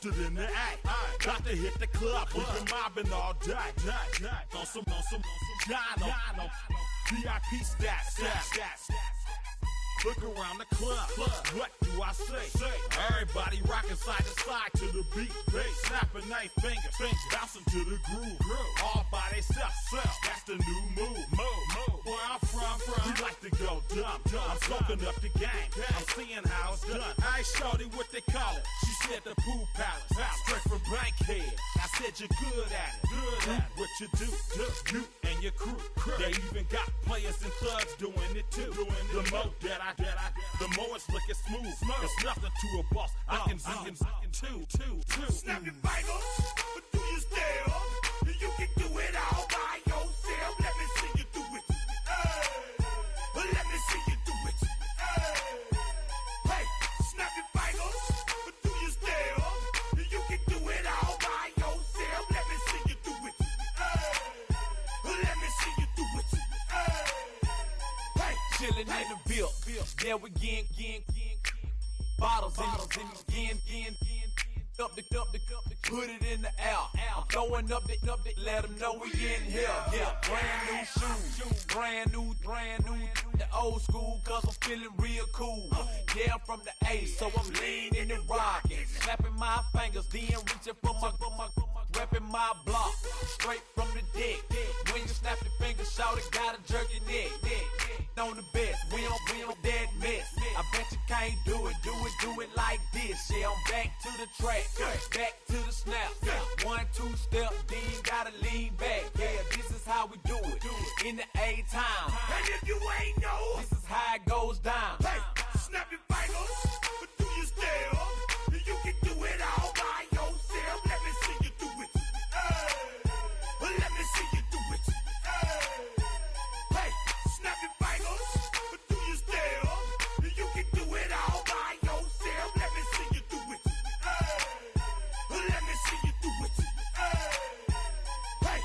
posted in the act. Got to hit the club, we've been mobbing all day. On some Jono, VIP stats. Look around the club, what do I say? Everybody rocking side to side to the beat. Snapping their fingers, bouncing to the groove. All by themselves, that's the new move. Where I'm from, we like to go dumb. I'm soaking up the game, I'm seeing how it's done. I ain't shorty what they call it. She said the pool palace, straight from Bankhead. I said you're good at it. What you do, you and your crew. They even got players and thugs doing it too. The more the more it's looking smooth. It's nothing to a boss. I can two. Snap your fingers, but do you still? You can do it all by yourself. Let me see you do it. Let me see you do it. Hey, snap your fingers, but do you still? You can do it all by yourself. Let me see you do it. Let me see you do it. Hey, chillin' in the Ville. Yeah, we again. Bottles in again. Up the put it in the air. I'm throwing up the, let them know we in here. Yeah, brand new shoes, brand new. The old school, cause I'm feeling real cool. Yeah, I'm from the 80s, so I'm leaning and rocking. Snapping my fingers, then reaching for my repping my block. Straight from the deck. When you snap your fingers, shout it, gotta jerk your neck. On the best, we don't dead mess. I bet you can't do it like this. Yeah, I'm back to the track, back to the snap. 1, 2 step, then gotta lean back. Yeah, this is how we do it. In the A-time. And if you ain't know, this is how it goes down. Hey, snap your fingers, but do you still? You can do it all by yourself. Let me see you do it. Let me see you do it. Hey, snap your fingers, but do you still? You can do it all by yourself. Let me see you do it. Let me see you do it. Hey.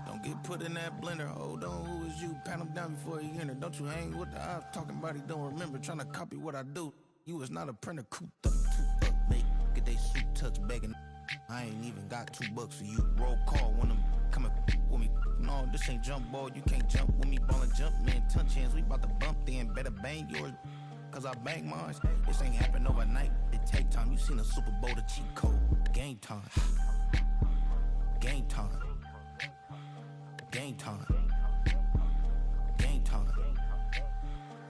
Don't get put in that blender. Hold on, who is you? Pat him down before he enter. Don't you hang with the ops talking about he don't remember. Trying to copy what I do. You is not a printer. Cooped up, mate. Get they suit touch begging. I ain't even got $2 for you. Roll call when I'm coming with me. No, this ain't jump ball. You can't jump with me. Ballin' jump, man. Touch hands. We bout to bump then. Better bang yours. Cause I bang mine. This ain't happen overnight. It take time. You seen a Super Bowl, the cheat code. Game time. Game time. Game time. Game time.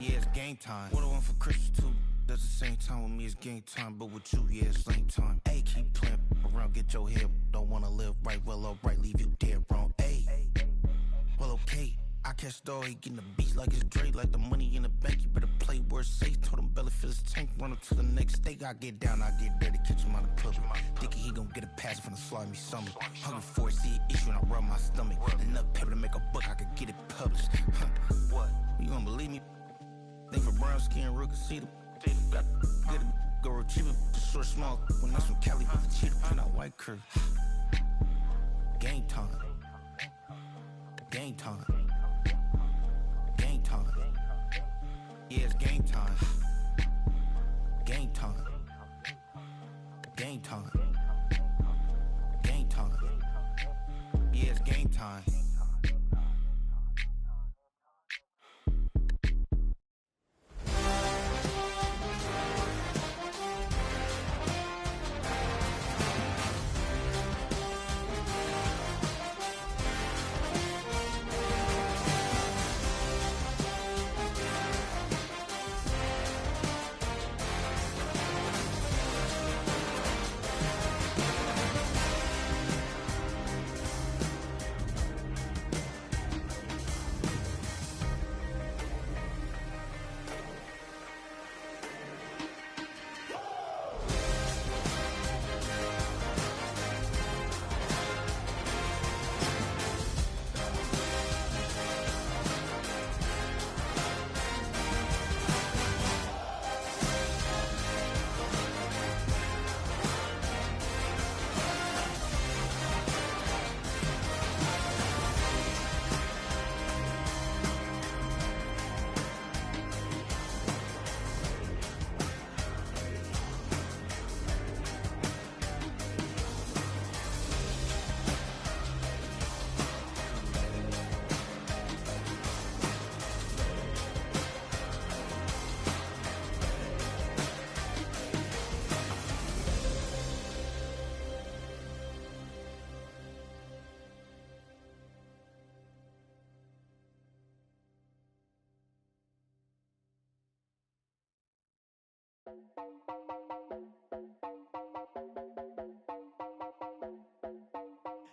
Yeah, it's game time. What I want for Christmas too. Does the same time with me, it's game time. But with you, yeah, it's lame time. Hey, keep playing around, get your head. Don't wanna live right, well, alright, leave you dead wrong. Hey, well, okay. I catch the dog, he getting the beats like it's Dre, like the money in the bank. You better play where it's safe. Told him belly fill his tank, run up to the next steak. I get down, I get dirty, catch him on the club. Thinking he gon' get a pass from the slimy summer. Hungry for it, see an issue and I rub my stomach. Enough paper to make a book, I could get it published. What? You gonna believe me? Think for brown skin, real conceited. Got good, go retrieve it, short, small. When that's from Cali, with the cheetah print out white curve. Game time. Game time. Game time. Yeah, it's game time. Game time. Game time. Game time. Yeah, it's game time.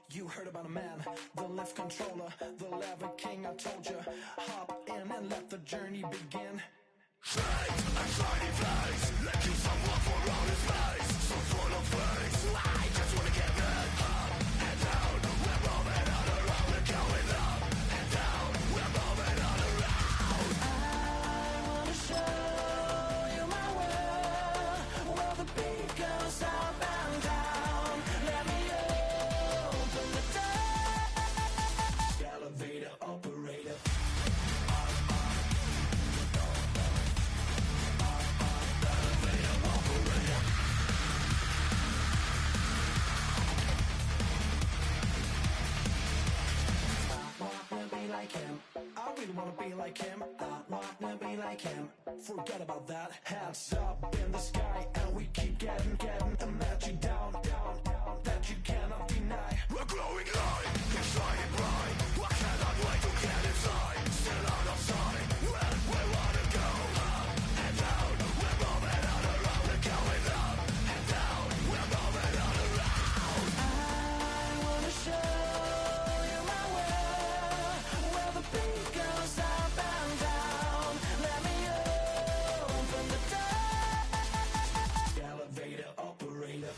You heard about a man, the lift controller, the lever king, I told you. Hop in and let the journey begin. Fate, a shiny place, let you someone for all his face. So full of face, I just wanna get rid. Up and down, we're moving all around. We're going up and down, we're moving all around. I wanna show you my world, where the beat goes up and down. Let me open the door. Elevator operator. Like him, I really wanna be like him. I wanna be like him. Forget about that. Hands up in the sky, and we keep getting, and let you down, that you cannot deny. We're glowing light, it's shining bright. I cannot wait to get inside. Still out of sight, where we wanna go. Up and down, we're moving all around. We're going up and down, we're moving all around. I wanna show you my world, where the beat goes up and down. Let me open the door. Elevator operator.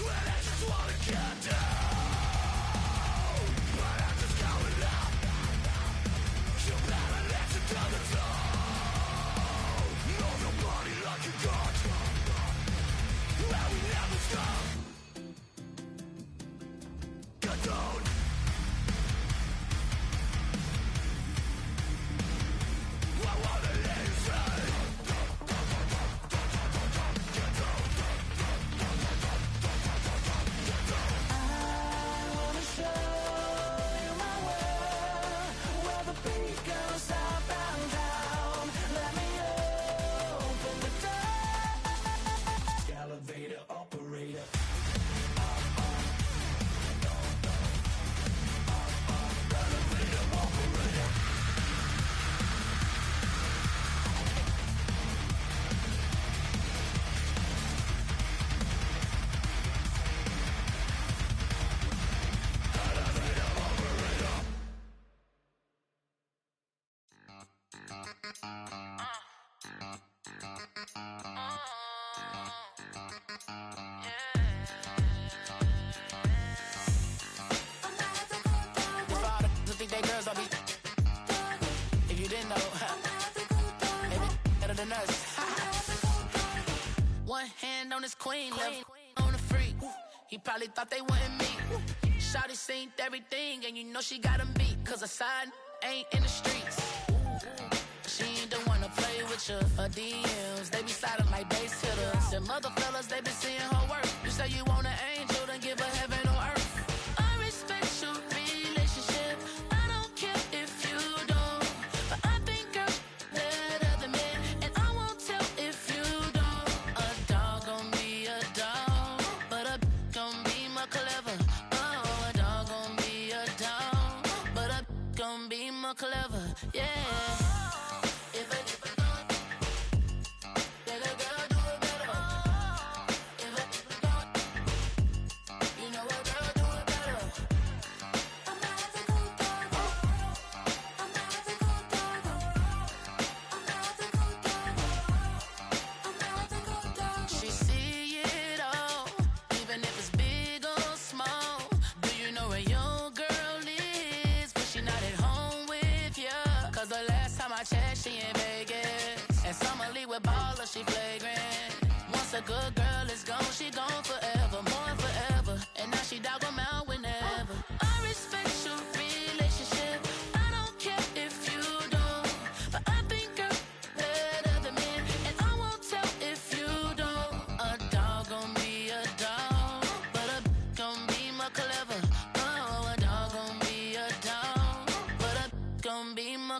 Well, I just wanna get down, but I'm just going up. You better let you down the door. Know your body like you got. Well, we never stop. Get down. I wanna let you say. I wanna show you my world, where the beat goes up and down. Let me open the door. Elevator operator. Think they girls don't be. If you didn't know, they be better than us. One hand on his queen, left on the freak. He probably thought they wanted me. Shawty seen everything, and you know she got him beat. Cause a side ain't in the streets. She ain't the one to play with you. Her DMs, they be sliding like base hitters. Them other fellas, they been seeing her work. You say you want an angel, then give her heaven on earth. I respect your relationship. I don't care if you don't. But I think girls better than men. And I won't tell if you don't. A dog gon' be a dog, but a gon' be more clever. Oh, a dog gon' be a dog, but a gon' be more clever. Yeah. If a then a girl do it better. If a you know a girl do it better. She see it all, even if it's big or small. Do you know where your girl is? But she not at home with you.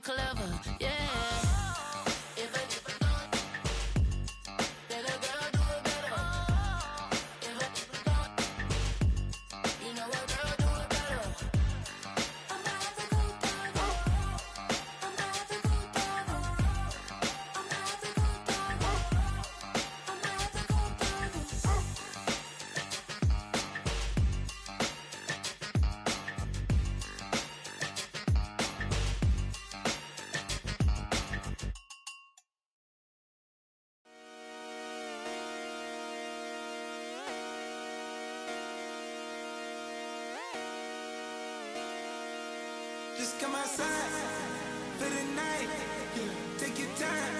more clever, yeah. If a then a girl do it better. If a you know a girl do it better. I'm not the good dog. I'm not the good dog. I'm not the good dog. I'm not the good dog. Just come outside for the night. Take your time,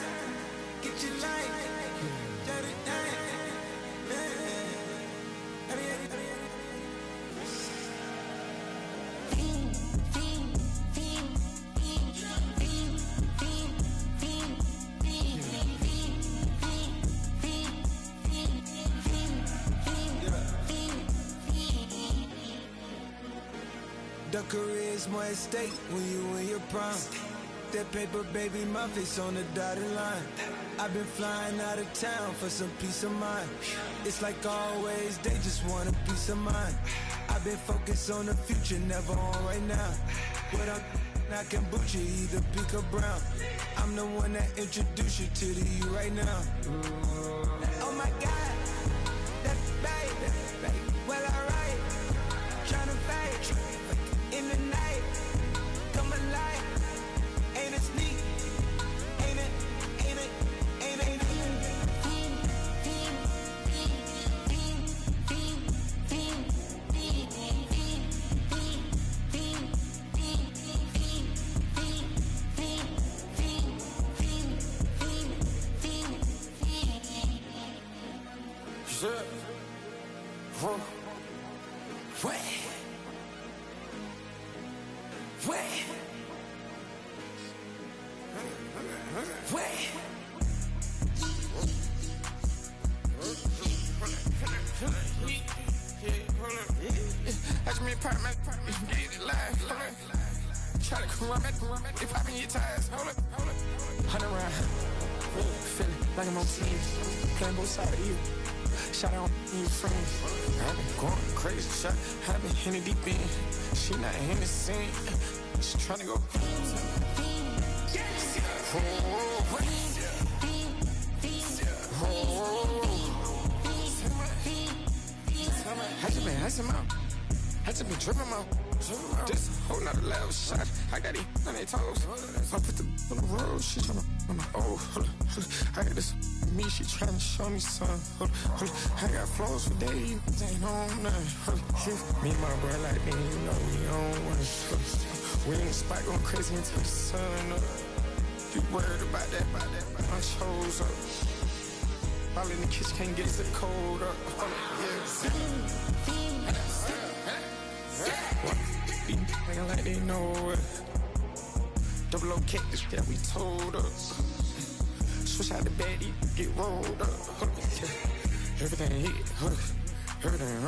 get your light, shut it down. The career's more at stake when you in your prime. That paper, baby, my face on the dotted line. I've been flying out of town for some peace of mind. It's like always, they just want a peace of mind. I've been focused on the future, never on right now. What I'm not kombucha, either pink or brown. I'm the one that introduced you to the you right now. Oh my God, that's baby. Well, alright, tryna fight in the night, come alive. Ain't it sneak? Ain't it? Ain't it? Ain't it? Ain't it? That's me, part my get it live. Try to come run back, they popping your tires. Hold up. 100 round, feeling like I'm on team. Playing both sides of you. Shout out on your friends. I've been going crazy. Shot, I've been in the deep end. She not in the scene. She tryna go. I just been tripping out. This a whole nother level shot. I got it on their toes. I put the on the road. She tryna on the hold up. I got this me. She tryna show me some. I got flows for days. Ain't on nothing. Me and my bro like me, you know we on one. We in the spot going crazy until the sun up. You worried about that? My chose up. All in the kitchen can't get it cold up. Nigga like they know it. Double O cactus that we told us. Switch out the bed, get rolled up. Everything hit, everything.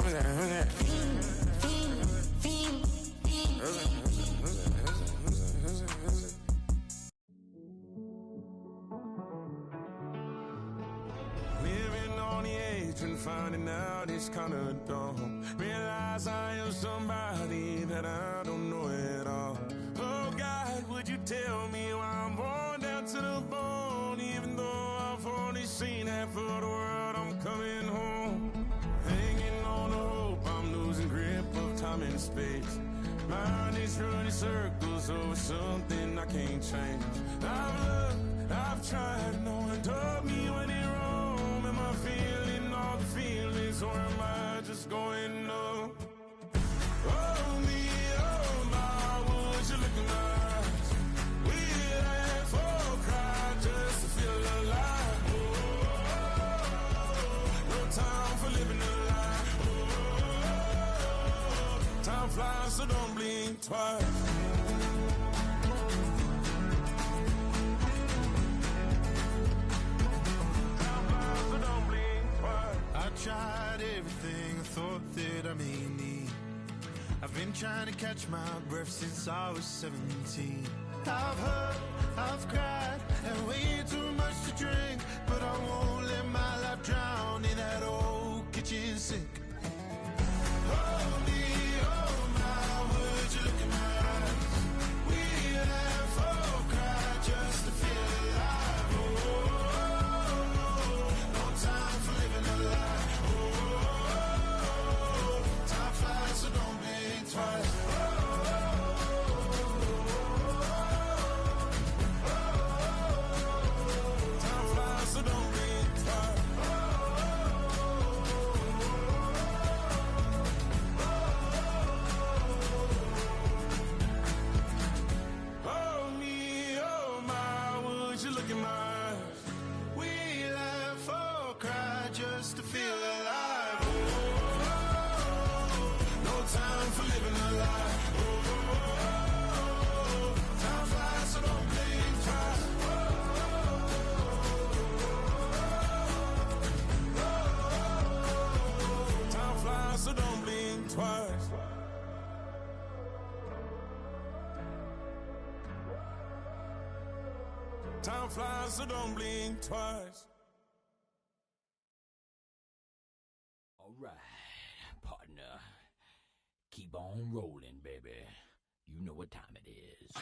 Living on the edge and finding out it's kinda dumb. Realize I am somebody that I don't know at all. Oh God, would you tell me why I'm born down to the bone? Even though I've only seen half of the world, I'm coming home. Hanging on the hope, I'm losing grip of time and space. Mind is running circles over something I can't change. I've looked, I've tried, no one told me when it wrong. Am I feeling all the feelings, or am I just going numb? Oh me, oh my, would you look in my eyes? We laugh or cry just to feel alive. No time for living a lie. Time flies, so don't blink twice. I tried everything I thought that I may need. I've been trying to catch my breath since I was 17. I've heard, I've cried, and way too much to drink, but I won't let my life drown in that old kitchen sink. Oh me, oh my, would you look in my eyes? We laugh or cry just to feel alive. Oh, no time for living a lie. Oh, time flies, so don't blink twice. Time flies, so don't blink twice. Oh me, oh my, would you look in my eyes? We laugh or cry just to feel alive. Oh, no time for living a lie. Oh, time flies, so don't blink twice. Time flies, so don't blink twice. Time flies, so don't blink twice. All right, partner. Keep on rolling, baby. You know what time it is.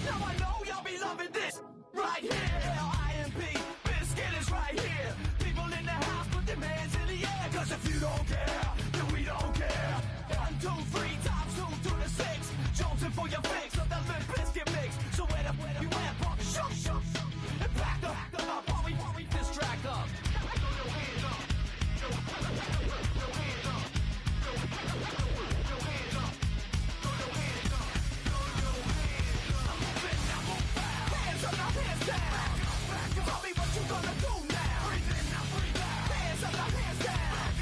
Now I know y'all be loving this right here. L-I-M-P, Biscuit is right here. People in the house, put their hands in the air. Cause if you don't care, then we don't care. 1, 2, 3 times 2 to the 6. Jonesing for your fix of the Limp Biscuit mix. So where the you at, pump, shoot, and back up, while we this track up. Hands up, now hands down. Tell me what you gonna do now. Hands up, now hands down.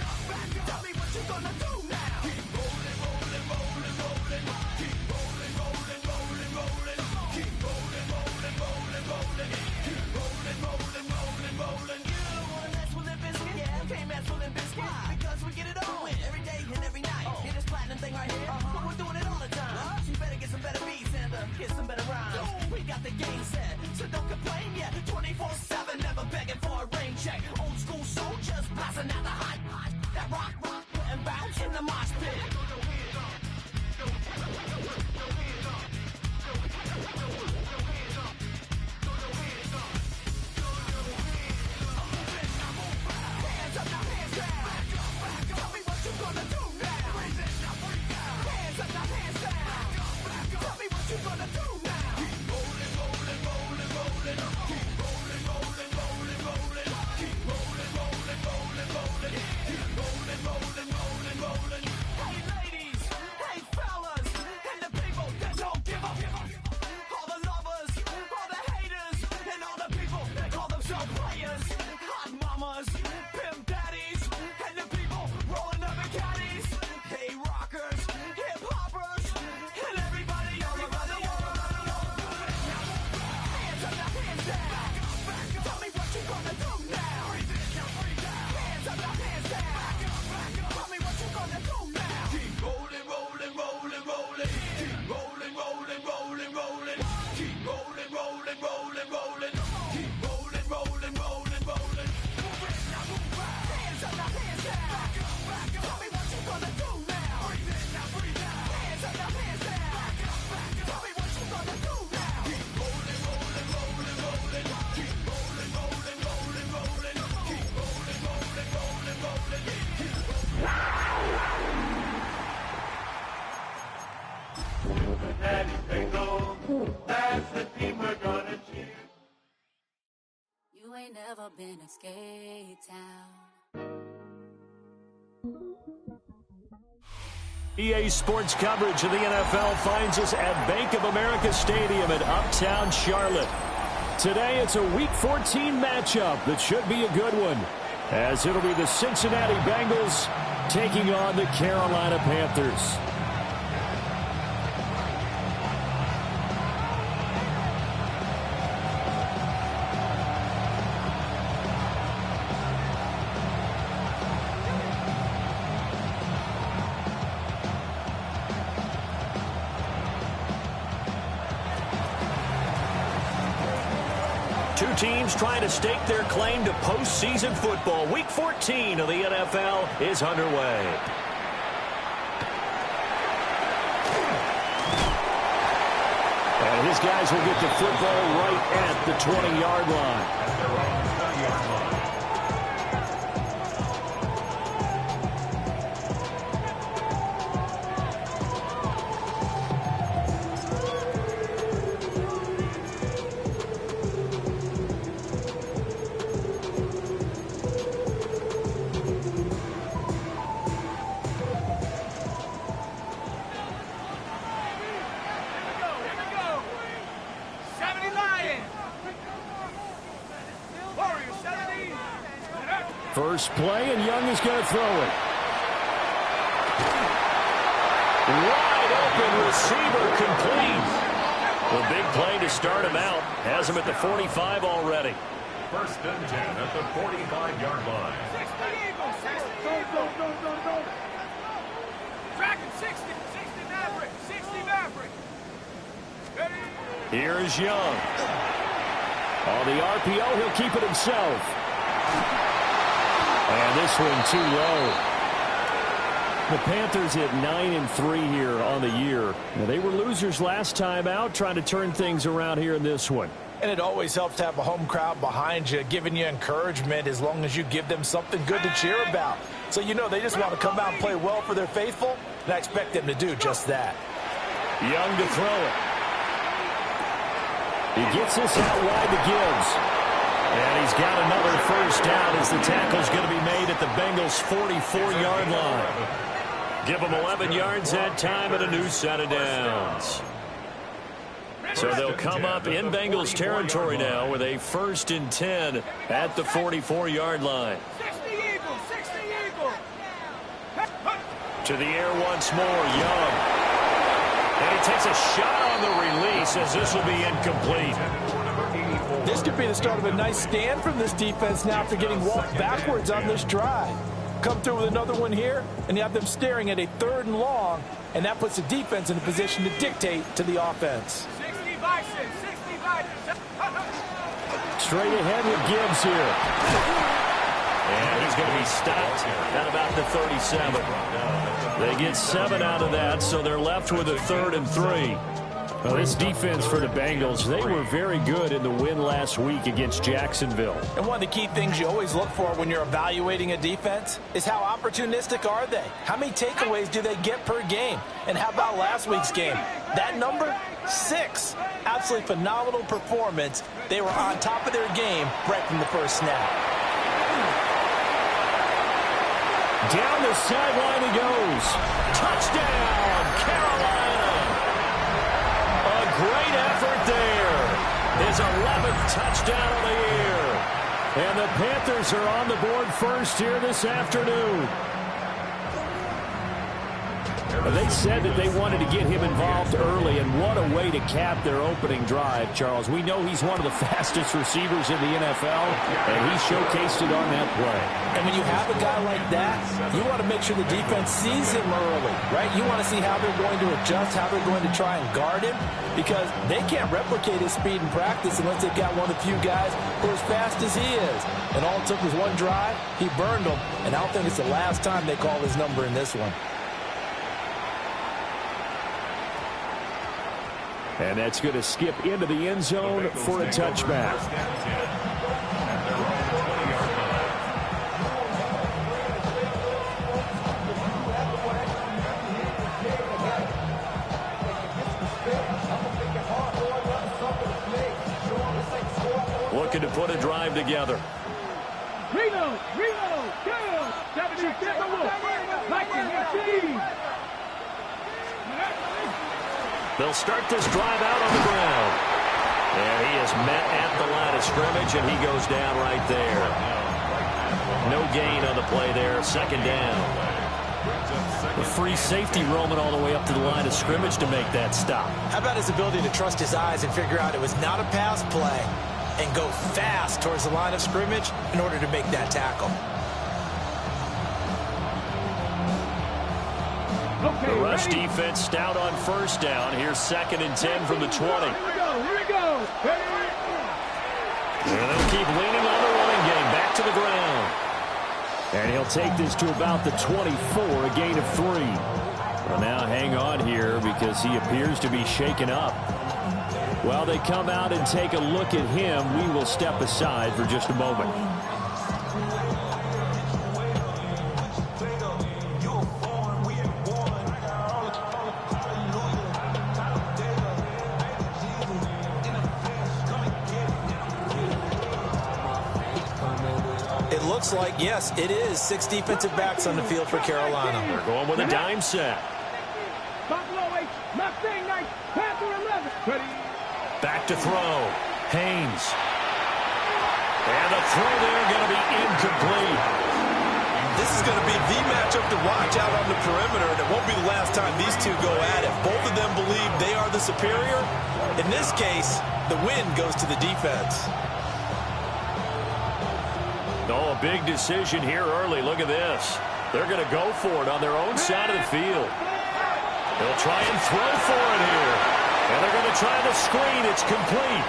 Tell me what you gonna do now. Keep rolling, rolling, rolling, rolling. Keep rolling, rolling, rolling, rolling. Keep rolling, rolling, rolling, rolling. Keep rolling, rolling, rolling, rolling. You don't wanna mess with Limp Bizkit? Yeah, you can't mess with Limp Bizkit. Because we get it on every day and every night. Hear this platinum thing right here? We're doing it all the time. So you better get some better beats and get some better rhymes. We got the game set, so don't complain yet. 24/7, never begging for a rain check. Old school soldiers blasting out the hot, that rock, and bounce in the mosh pit. Hands up, now hands down. Tell me what you gonna do now. Hands up, now hands down. Tell me what you gonna do now. Keep rolling, rolling, rolling, rolling. Keep rolling, rolling, rolling, rolling. Keep rolling, rolling, rolling, rolling. Keep rolling, rolling, rolling, rolling. Hey ladies, hey fellas, and the people that don't give up. All the lovers, all the haters, and all the people that call themselves players. Hot mamas, pimp daddies, and the people rolling up in caddies. Hey rockers, hip hoppers, and everybody all around the world. Hands up, now hands down. Tell me what you gonna do now. Hands up, now hands down. Tell me what you gonna do now. Keep rolling, rolling, rolling, rolling. Keep rolling, rolling, rolling, rolling. Keep rolling, rolling, rolling, rolling. Keep rolling, rolling, rolling, rolling. Hands up, now hands down. Tell me what you gonna do now. Hands up, now hands down. Tell me what you gonna do now. Keep rolling, rolling, rolling, rolling. Keep rolling, rolling, rolling, rolling. Keep rolling, rolling, rolling, rolling. Keep Cincinnati Bengals, that's the team we're gonna cheer. You ain't never been to Skate Town. EA Sports coverage of the NFL finds us at Bank of America Stadium in Uptown Charlotte. Today it's a Week 14 matchup that should be a good one, as it'll be the Cincinnati Bengals taking on the Carolina Panthers. Two teams trying to stake their claim to postseason football. Week 14 of the NFL is underway. And his guys will get the football right at the 20-yard line. First play, and Young is going to throw it. Wide open receiver complete. A big play to start him out. Has him at the 45 already. First and 10 at the 45-yard line. 60, go. Tracking 60 Maverick, 60 Maverick. Here's Young. On the RPO, he'll keep it himself. And this one too low. The Panthers at 9-3 here on the year. Now, they were losers last time out, trying to turn things around here in this one. And it always helps to have a home crowd behind you, giving you encouragement as long as you give them something good to cheer about. So you know they just want to come out and play well for their faithful, and I expect them to do just that. Young to throw it. He gets this out wide to Gibbs. And he's got another first down as the tackle's going to be made at the Bengals' 44-yard line. Give them 11 yards that time and a new set of downs. So they'll come up in Bengals territory now with a 1st and 10 at the 44-yard line. 60 Eagle. To the air once more, Young. And he takes a shot on the release as this will be incomplete. This could be the start of a nice stand from this defense now after getting walked backwards on this drive. Come through with another one here, and you have them staring at a 3rd and long, and that puts the defense in a position to dictate to the offense. 60 Bison. Straight ahead with Gibbs here. And he's going to be stopped at about the 37. They get 7 out of that, so they're left with a 3rd and 3. Well, this defense for the Bengals, they were very good in the win last week against Jacksonville. And one of the key things you always look for when you're evaluating a defense is how opportunistic are they? How many takeaways do they get per game? And how about last week's game? That number, 6. Absolutely phenomenal performance. They were on top of their game right from the first snap. Down the sideline he goes. Touchdown, Carolina. Great effort there. His 11th touchdown of the year. And the Panthers are on the board first here this afternoon. They said that they wanted to get him involved early, and what a way to cap their opening drive, Charles. We know he's one of the fastest receivers in the NFL, and he showcased it on that play. And when you have a guy like that, you want to make sure the defense sees him early, right? You want to see how they're going to adjust, how they're going to try and guard him, because they can't replicate his speed in practice unless they've got one of the few guys who are as fast as he is. And all it took was one drive. He burned them, and I don't think it's the last time they call his number in this one. And that's going to skip into the end zone for a touchback. Looking to put a drive together. Reno, go! 77. They'll start this drive out on the ground. And he is met at the line of scrimmage, and he goes down right there. No gain on the play there. Second down. The free safety roaming all the way up to the line of scrimmage to make that stop. How about his ability to trust his eyes and figure out it was not a pass play and go fast towards the line of scrimmage in order to make that tackle. The rush defense stout on first down. Here's 2nd and 10 from the 20. Here we go. And they'll keep leaning on the running game. Back to the ground. And he'll take this to about the 24, a gain of 3. Well, now hang on here because he appears to be shaken up. While they come out and take a look at him, we will step aside for just a moment. It looks like, yes, it is 6 defensive backs on the field for Carolina. They're going with a dime set. Back to throw. Haynes. And the throw there going to be incomplete. This is going to be the matchup to watch out on the perimeter, and it won't be the last time these two go at it. Both of them believe they are the superior. In this case, the win goes to the defense. Oh, a big decision here early. Look at this. They're going to go for it on their own side of the field. They'll try and throw for it here. And they're going to try the screen. It's complete.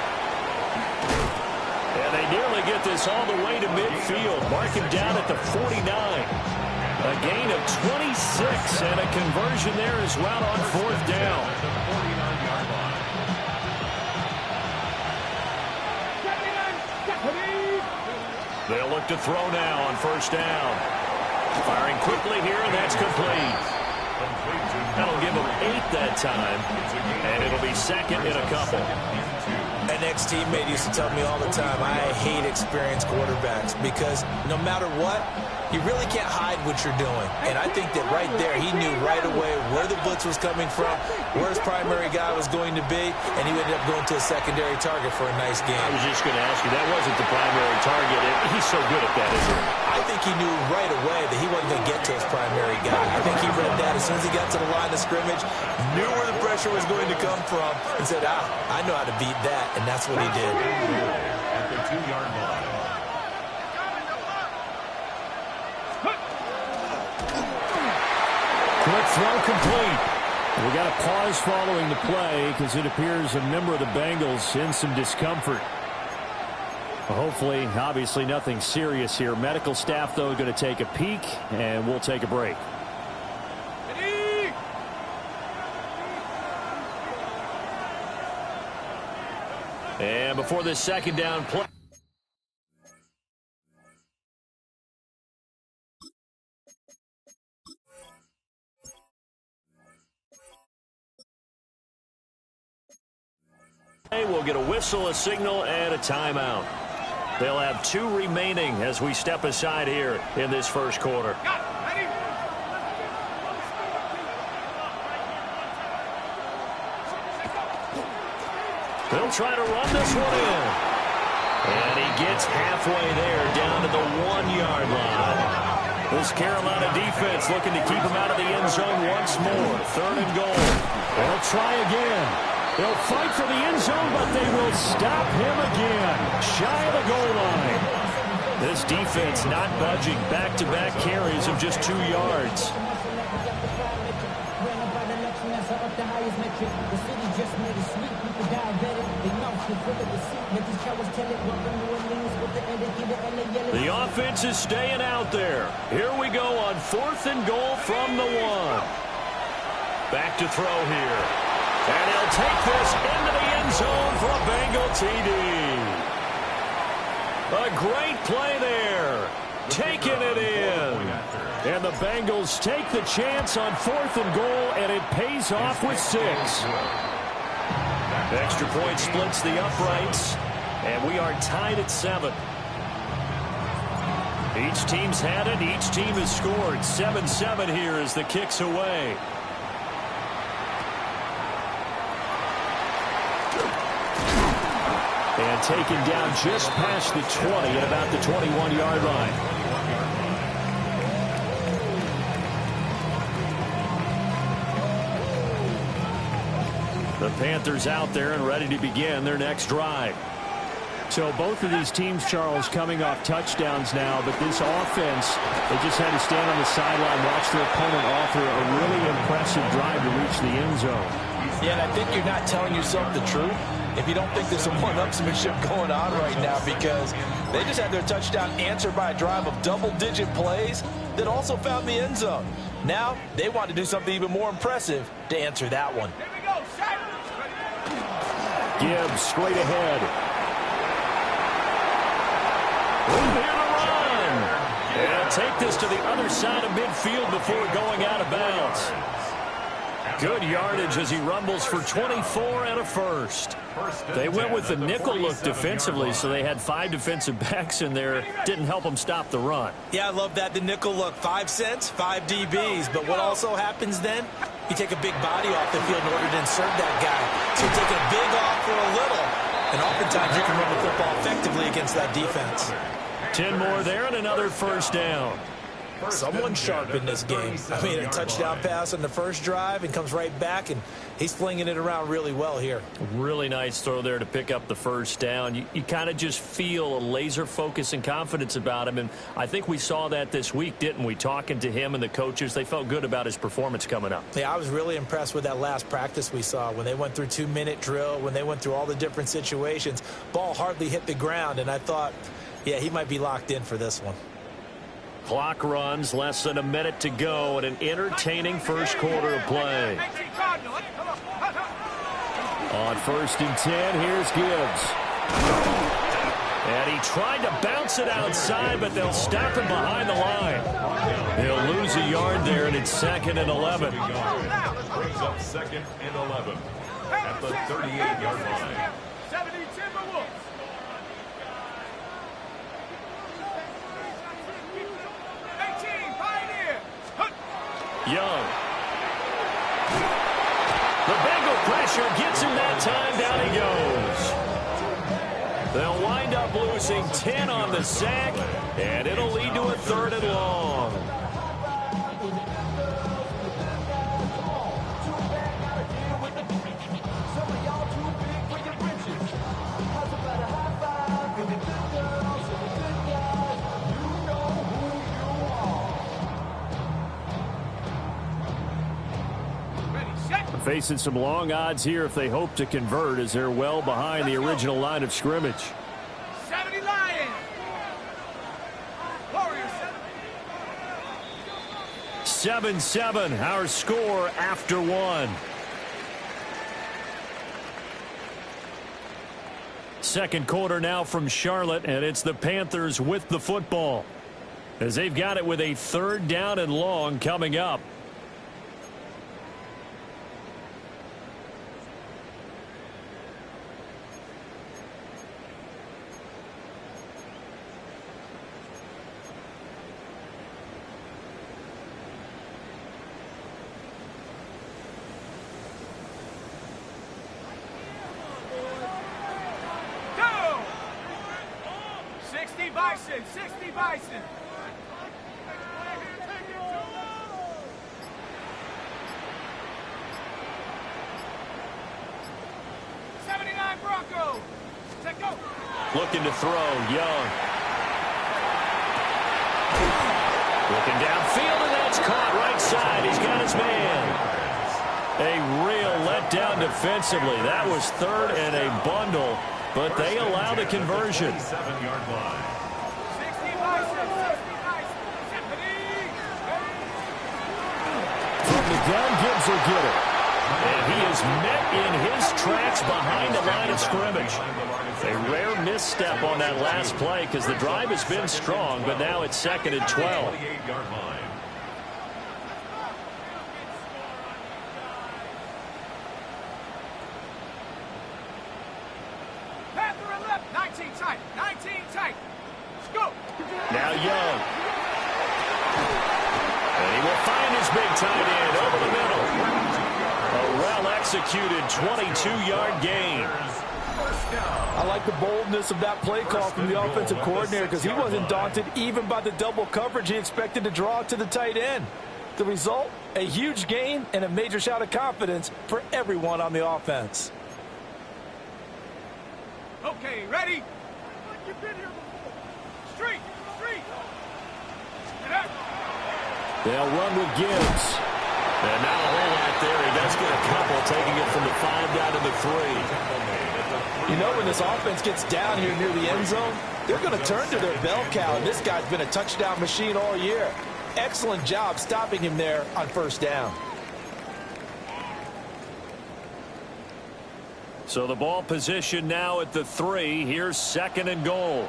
And they nearly get this all the way to midfield. Mark him down at the 49. A gain of 26 and a conversion there as well on 4th down. They'll look to throw now on 1st down. Firing quickly here, and that's complete. That'll give them 8 that time, and it'll be 2nd in a couple. An ex-teammate used to tell me all the time, I hate experienced quarterbacks because no matter what, you really can't hide what you're doing. And I think that right there, he knew right away where the blitz was coming from, where his primary guy was going to be, and he ended up going to a secondary target for a nice game. I was just going to ask you, that wasn't the primary target. He's so good at that, isn't he? I think he knew right away that he wasn't going to get to his primary guy. I think he read that as soon as he got to the line of scrimmage, knew where the pressure was going to come from, and said, I know how to beat that, and that's what he did. At the 2-yard line. Quick throw complete. We got a pause following the play because it appears a member of the Bengals in some discomfort. Hopefully, obviously nothing serious here. Medical staff, though, going to take a peek, and we'll take a break. And before this 2nd down play. We'll get a whistle, a signal, and a timeout. They'll have 2 remaining as we step aside here in this first quarter. They'll try to run this one in. And he gets halfway there down to the 1-yard line. This Carolina defense looking to keep him out of the end zone once more. 3rd and goal. They'll try again. They'll fight for the end zone, but they will stop him again. Shy of the goal line. This defense not budging. Back-to-back carries of just 2 yards. The offense is staying out there. Here we go on 4th and goal from the 1. Back to throw here. And he'll take this into the end zone for a Bengal TD. A great play there. Taking it in. And the Bengals take the chance on 4th and goal, and it pays off with 6. Extra point splits the uprights, and we are tied at 7. Each team's had it. Each team has scored. 7-7 here as the kick's away. taken down just past the 20 at about the 21-yard line. The Panthers out there and ready to begin their next drive. So both of these teams, Charles, coming off touchdowns now, but this offense, they just had to stand on the sideline, watch their opponent offer a really impressive drive to reach the end zone. Yeah, and I think you're not telling yourself the truth if you don't think there's some one-upsmanship going on right now, because they just had their touchdown answered by a drive of double-digit plays that also found the end zone. Now they want to do something even more impressive to answer that one. Gibbs straight ahead. Here to run. And take this to the other side of midfield before going out of bounds. Good yardage as he rumbles for 24 and a first. They went with the nickel look defensively, so they had 5 defensive backs in there. Didn't help them stop the run. Yeah, I love that. The nickel look, 5 cents, 5 DBs. But what also happens then? You take a big body off the field in order to insert that guy. So you take a big off for a little. And oftentimes you can run the football effectively against that defense. 10 more there and another first down. Someone's sharp in this game. I mean, a touchdown pass on the first drive and comes right back, and he's flinging it around really well here. Really nice throw there to pick up the first down. You kind of just feel a laser focus and confidence about him, and I think we saw that this week, didn't we? Talking to him and the coaches, they felt good about his performance coming up. Yeah, I was really impressed with that last practice we saw when they went through 2-minute drill, when they went through all the different situations. Ball hardly hit the ground, and I thought, yeah, he might be locked in for this one. Clock runs, less than a minute to go, and an entertaining first quarter of play. On 1st and 10, here's Gibbs. And he tried to bounce it outside, but they'll stop him behind the line. He'll lose a yard there, and it's 2nd and 11. Brings up 2nd and 11 at the 38-yard line. 70 Timberwolves. Young. The Bengal pressure gets him that time. Down he goes. They'll wind up losing 10 on the sack, and it'll lead to a 3rd and long. Facing some long odds here if they hope to convert, as they're well behind the original line of scrimmage. 70 Lions. Warriors. 7-7, our score after 1. Second quarter now from Charlotte, and it's the Panthers with the football, as they've got it with a 3rd down and long coming up. Bison, 60 Bison. Bronco. Set go. Looking to throw, Young. Looking downfield, and that's caught right side. He's got his man. A real letdown defensively. That was 3rd and a bundle, but they allow the conversion. 7-yard line. From the gun, Gibbs will get it. And he is met in his tracks behind the line of scrimmage. A rare misstep on that last play because the drive has been strong, but now it's 2nd and 12. 28-yard line. Panther left, 19 tight, 19 tight. Let's go. Now Young. And he will find his big tight end over the middle. A well-executed 22-yard gain. I like the boldness of that play call from the offensive coordinator because he wasn't daunted even by the double coverage he expected to draw to the tight end. The result, a huge gain and a major shout of confidence for everyone on the offense. Okay, ready? You've been here before. Street. Get up. They'll run with Gibbs. And now a whole lot there. He does get a couple, taking it from the 5 down to the 3. You know, when this offense gets down here near the end zone, they're going to turn to their bell cow. And this guy's been a touchdown machine all year. Excellent job stopping him there on first down. So the ball position now at the 3. Here's 2nd and goal.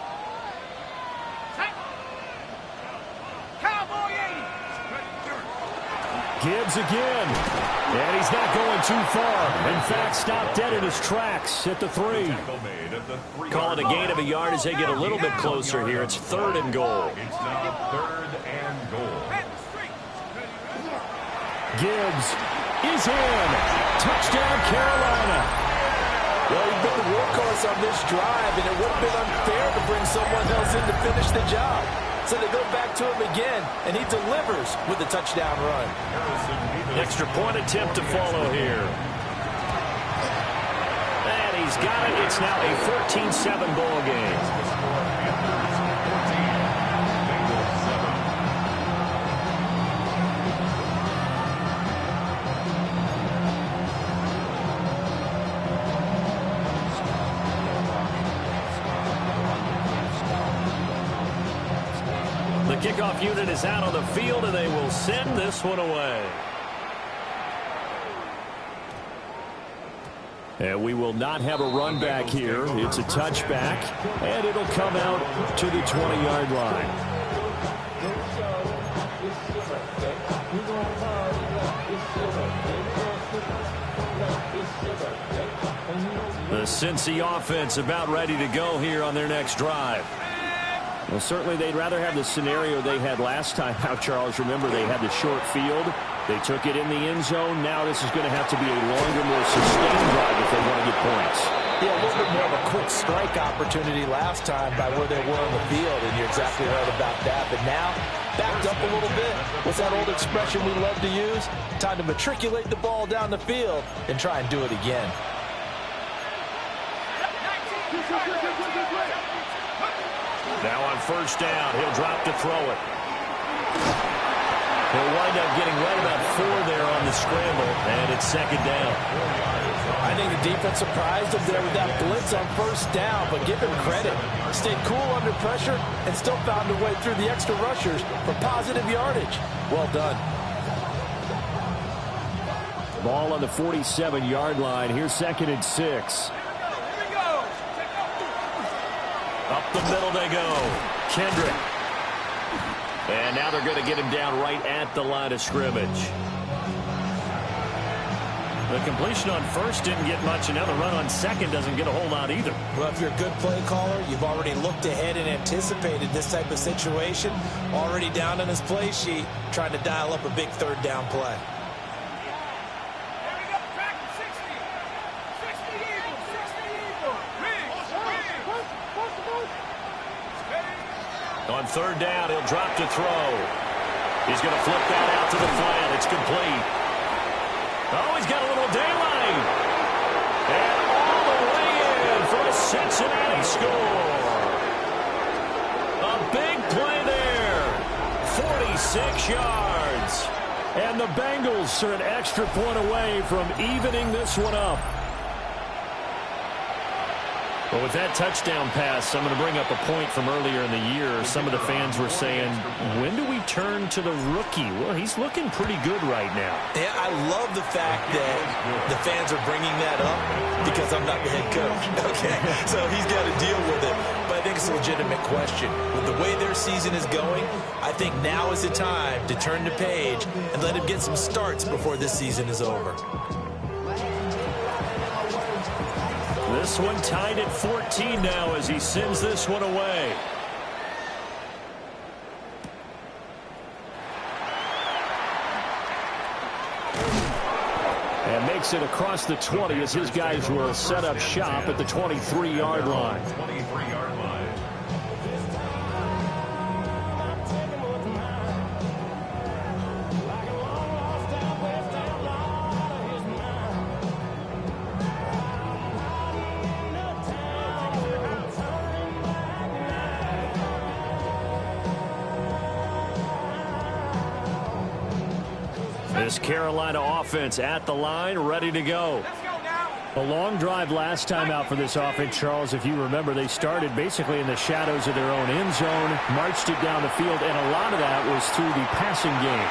Gibbs again. And he's not going too far. In fact, stopped dead in his tracks at the 3. Call it a gain of a yard as they get a little bit closer here. It's 3rd and goal. It's now 3rd and goal. Gibbs is in. Touchdown, Carolina. Well, he's been the workhorse on this drive, and it would have been unfair to bring someone else in to finish the job. So they go back to him again, and he delivers with a touchdown run. Extra point attempt to follow here. And he's got it. It's now a 14-7 ball game. The kickoff unit is out on the field, and they will send this one away. And we will not have a run back here. It's a touchback, and it'll come out to the 20-yard line. The Cincy offense about ready to go here on their next drive. Well, certainly they'd rather have the scenario they had last time out, Charles. Remember, they had the short field. They took it in the end zone. Now this is going to have to be a longer, more sustained drive if they want to get points. Yeah, a little bit more of a quick strike opportunity last time by where they were on the field, and you're exactly right about that. But now, backed up a little bit. What's that old expression we love to use? Time to matriculate the ball down the field and try and do it again. Now on first down, he'll drop to throw it. He'll wind up getting right about 4 there on the scramble, and it's 2nd down. I think the defense surprised him there with that blitz on first down, but give him credit. Stayed cool under pressure and still found a way through the extra rushers for positive yardage. Well done. Ball on the 47-yard line. Here's 2nd and 6. Up the middle they go. Kendrick. And now they're going to get him down right at the line of scrimmage. The completion on first didn't get much, and now the run on second doesn't get a whole lot either. Well, if you're a good play caller, you've already looked ahead and anticipated this type of situation. Already down on his play sheet, trying to dial up a big 3rd down play. On 3rd down, he'll drop to throw. He's going to flip that out to the flat. It's complete. Oh, he's got a little daylight. And all the way in for a Cincinnati score. A big play there. 46 yards. And the Bengals are an extra point away from evening this one up. Well, with that touchdown pass, I'm going to bring up a point from earlier in the year. Some of the fans were saying, when do we turn to the rookie? Well, he's looking pretty good right now. Yeah, I love the fact that the fans are bringing that up because I'm not the head coach. Okay, so he's got to deal with it. But I think it's a legitimate question. With the way their season is going, I think now is the time to turn the page and let him get some starts before this season is over. This one tied at 14 now as he sends this one away. And makes it across the 20 as his guys will set up shop at the 23-yard line. 23-yard line. This Carolina offense at the line, ready to go. A long drive last time out for this offense, Charles. If you remember, they started basically in the shadows of their own end zone, marched it down the field, and a lot of that was through the passing game.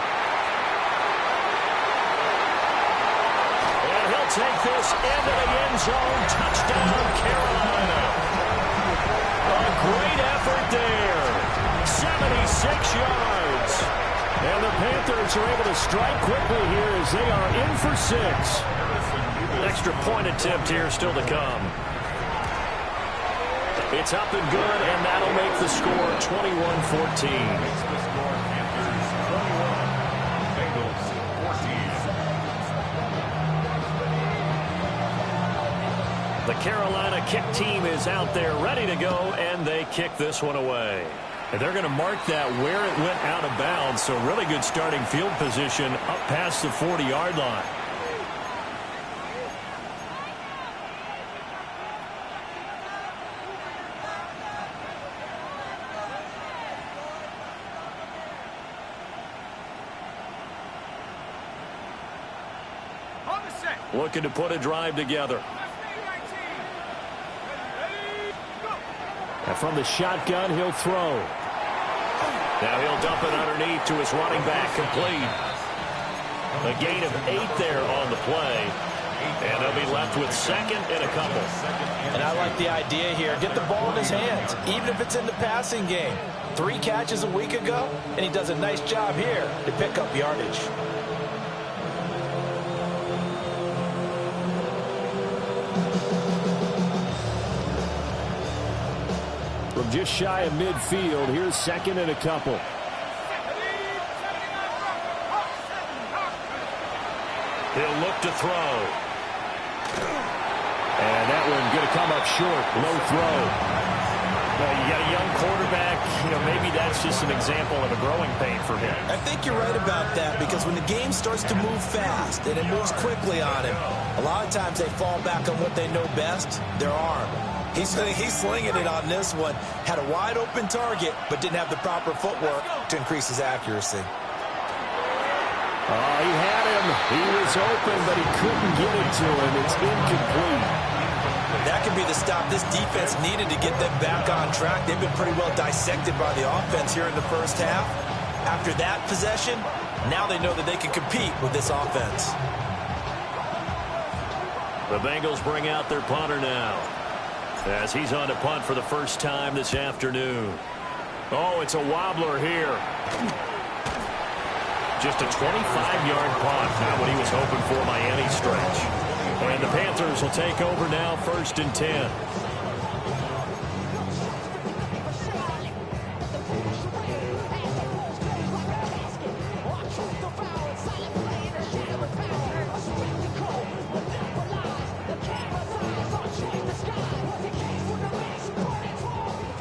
And he'll take this into the end zone. Touchdown, Carolina. A great effort there. 76 yards. And the Panthers are able to strike quickly here as they are in for 6. Extra point attempt here still to come. It's up and good, and that'll make the score 21-14. Makes the score Panthers 21, Bengals 14. The Carolina kick team is out there ready to go, and they kick this one away. And they're going to mark that where it went out of bounds, so really good starting field position up past the 40-yard line. Looking to put a drive together. And from the shotgun, he'll throw. Now he'll dump it underneath to his running back, complete. A gain of 8 there on the play. And they'll be left with second and a couple. And I like the idea here. Get the ball in his hands, even if it's in the passing game. 3 catches a week ago, and he does a nice job here to pick up yardage. From just shy of midfield, here's second and a couple. He'll look to throw. And that one going to come up short. Low throw. Well, you got a young quarterback. Maybe that's just an example of a growing pain for him. I think you're right about that, because when the game starts to move fast and it moves quickly on him, a lot of times they fall back on what they know best, their arm. He's slinging it on this one. Had a wide open target, but didn't have the proper footwork to increase his accuracy. Oh, he had him. He was open, but he couldn't get it to him. It's incomplete. That could be the stop this defense needed to get them back on track. They've been pretty well dissected by the offense here in the first half. After that possession, now they know that they can compete with this offense. The Bengals bring out their punter now, as he's on to punt for the first time this afternoon. Oh, it's a wobbler here. Just a 25-yard punt. Not what he was hoping for by any stretch. And the Panthers will take over now, 1st and 10.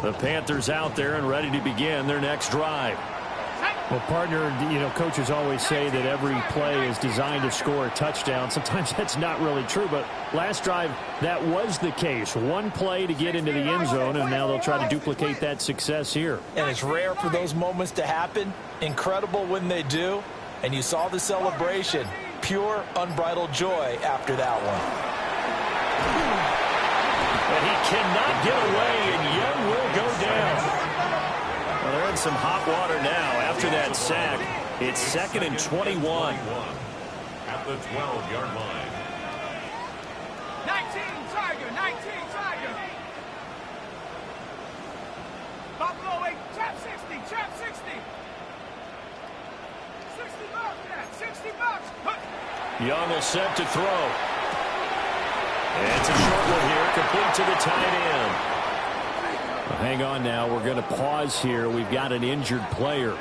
The Panthers out there and ready to begin their next drive. Well, partner, coaches always say that every play is designed to score a touchdown. Sometimes that's not really true, but last drive, that was the case. One play to get into the end zone, and now they'll try to duplicate that success here. And it's rare for those moments to happen. Incredible when they do. And you saw the celebration. Pure, unbridled joy after that one. And he cannot get away, and Young will go down. Well, they're in some hot water now after that sack. It's 2nd and 21. At the 12-yard line. 19 Tiger. Buffalo 8, trap 60. 60 bucks, Dad, 60 bucks. Young will set to throw. And it's a short one here, complete to the tight end. Hang on now. We're going to pause here. We've got an injured player.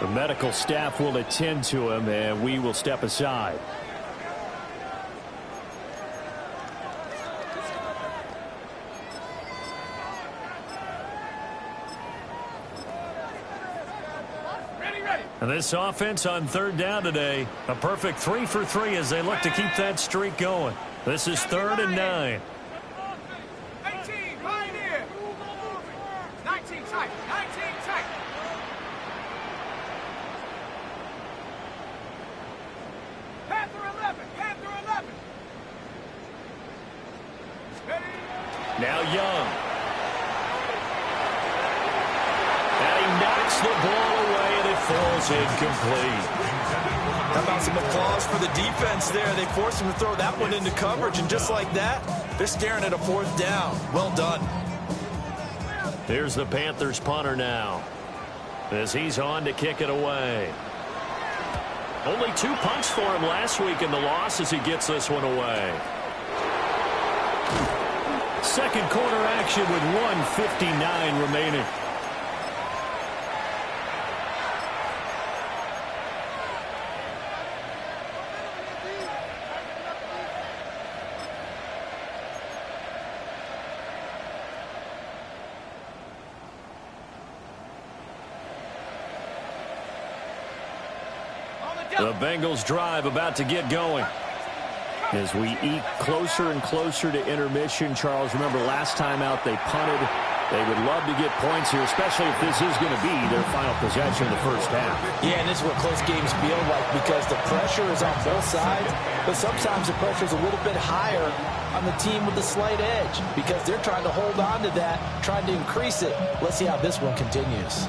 The medical staff will attend to him, and we will step aside. And this offense on third down today, a perfect 3 for 3 as they look to keep that streak going. This is 3rd and 9. 18, Pioneer. 19 tight, 19 tight. Panther 11, Panther 11. Now Young. And he knocks the ball away, and it falls incomplete. How about some applause for the defense there? They forced him to throw that one into coverage, and just like that, they're staring at a 4th down. Well done. Here's the Panthers punter now, as he's on to kick it away. Only 2 punts for him last week in the loss as he gets this one away. Second quarter action with 1:59 remaining. The Bengals drive about to get going. As we eke closer and closer to intermission, Charles, remember last time out they punted. They would love to get points here, especially if this is going to be their final possession of the first half. Yeah, and this is what close games feel like because the pressure is on both sides, but sometimes the pressure is a little bit higher on the team with the slight edge because they're trying to hold on to that, trying to increase it. Let's see how this one continues.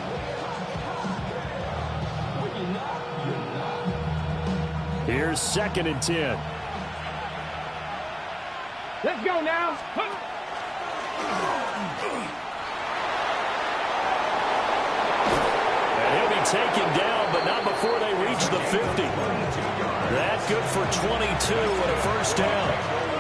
Here's 2nd and 10. Let's go now. And he'll be taken down, but not before they reach the 50. That good for 22 and a first down.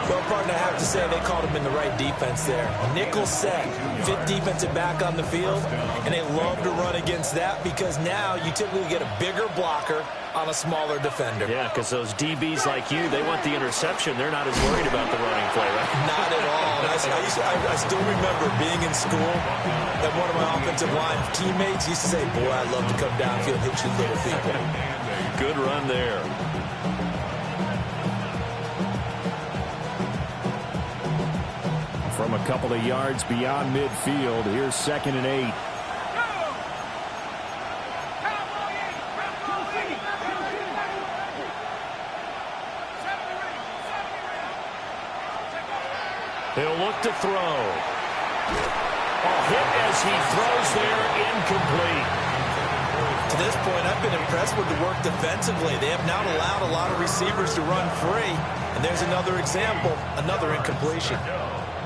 Well, partner, I have to say they called him in the right defense there. Nickel set, 5th defensive back on the field, and they love to run against that because now you typically get a bigger blocker on a smaller defender. Yeah, because those DBs like you, they want the interception. They're not as worried about the running play, right? Not at all. I still remember being in school, and one of my offensive line teammates used to say, boy, I'd love to come downfield and hit you little people. Good run there. From a couple of yards beyond midfield, here's 2nd and 8. He'll look to throw. A hit as he throws there, incomplete. To this point, I've been impressed with the work defensively. They have not allowed a lot of receivers to run free. And there's another example, another incompletion.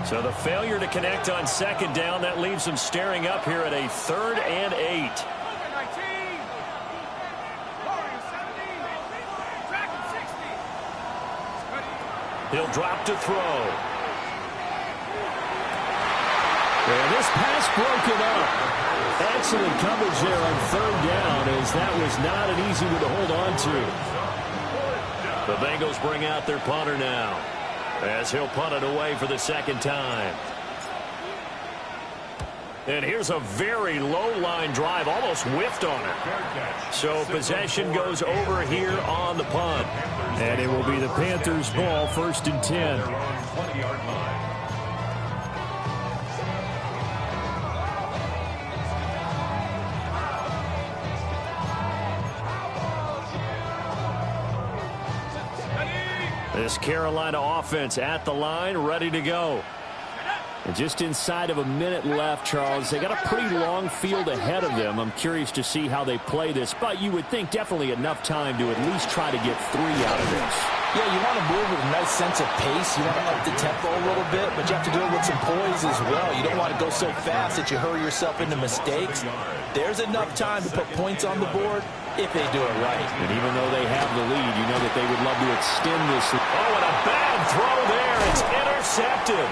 So the failure to connect on 2nd down, that leaves them staring up here at a 3rd and 8. He'll drop to throw. And this pass broken up. Excellent coverage there on 3rd down as that was not an easy one to hold on to. The Bengals bring out their punter now as he'll punt it away for the 2nd time. And here's a very low line drive, almost whiffed on it. So possession goes over here on the punt. And it will be the Panthers' ball, 1st and 10. This Carolina offense at the line, ready to go. And just inside of a minute left, Charles. They got a pretty long field ahead of them. I'm curious to see how they play this, but you would think definitely enough time to at least try to get 3 out of this. Yeah, you want to move with a nice sense of pace. You want to up the tempo a little bit, but you have to do it with some poise as well. You don't want to go so fast that you hurry yourself into mistakes. There's enough time to put points on the board if they do it right. And even though they have the lead, you know that they would love to extend this. Oh, and a bad throw there. It's intercepted.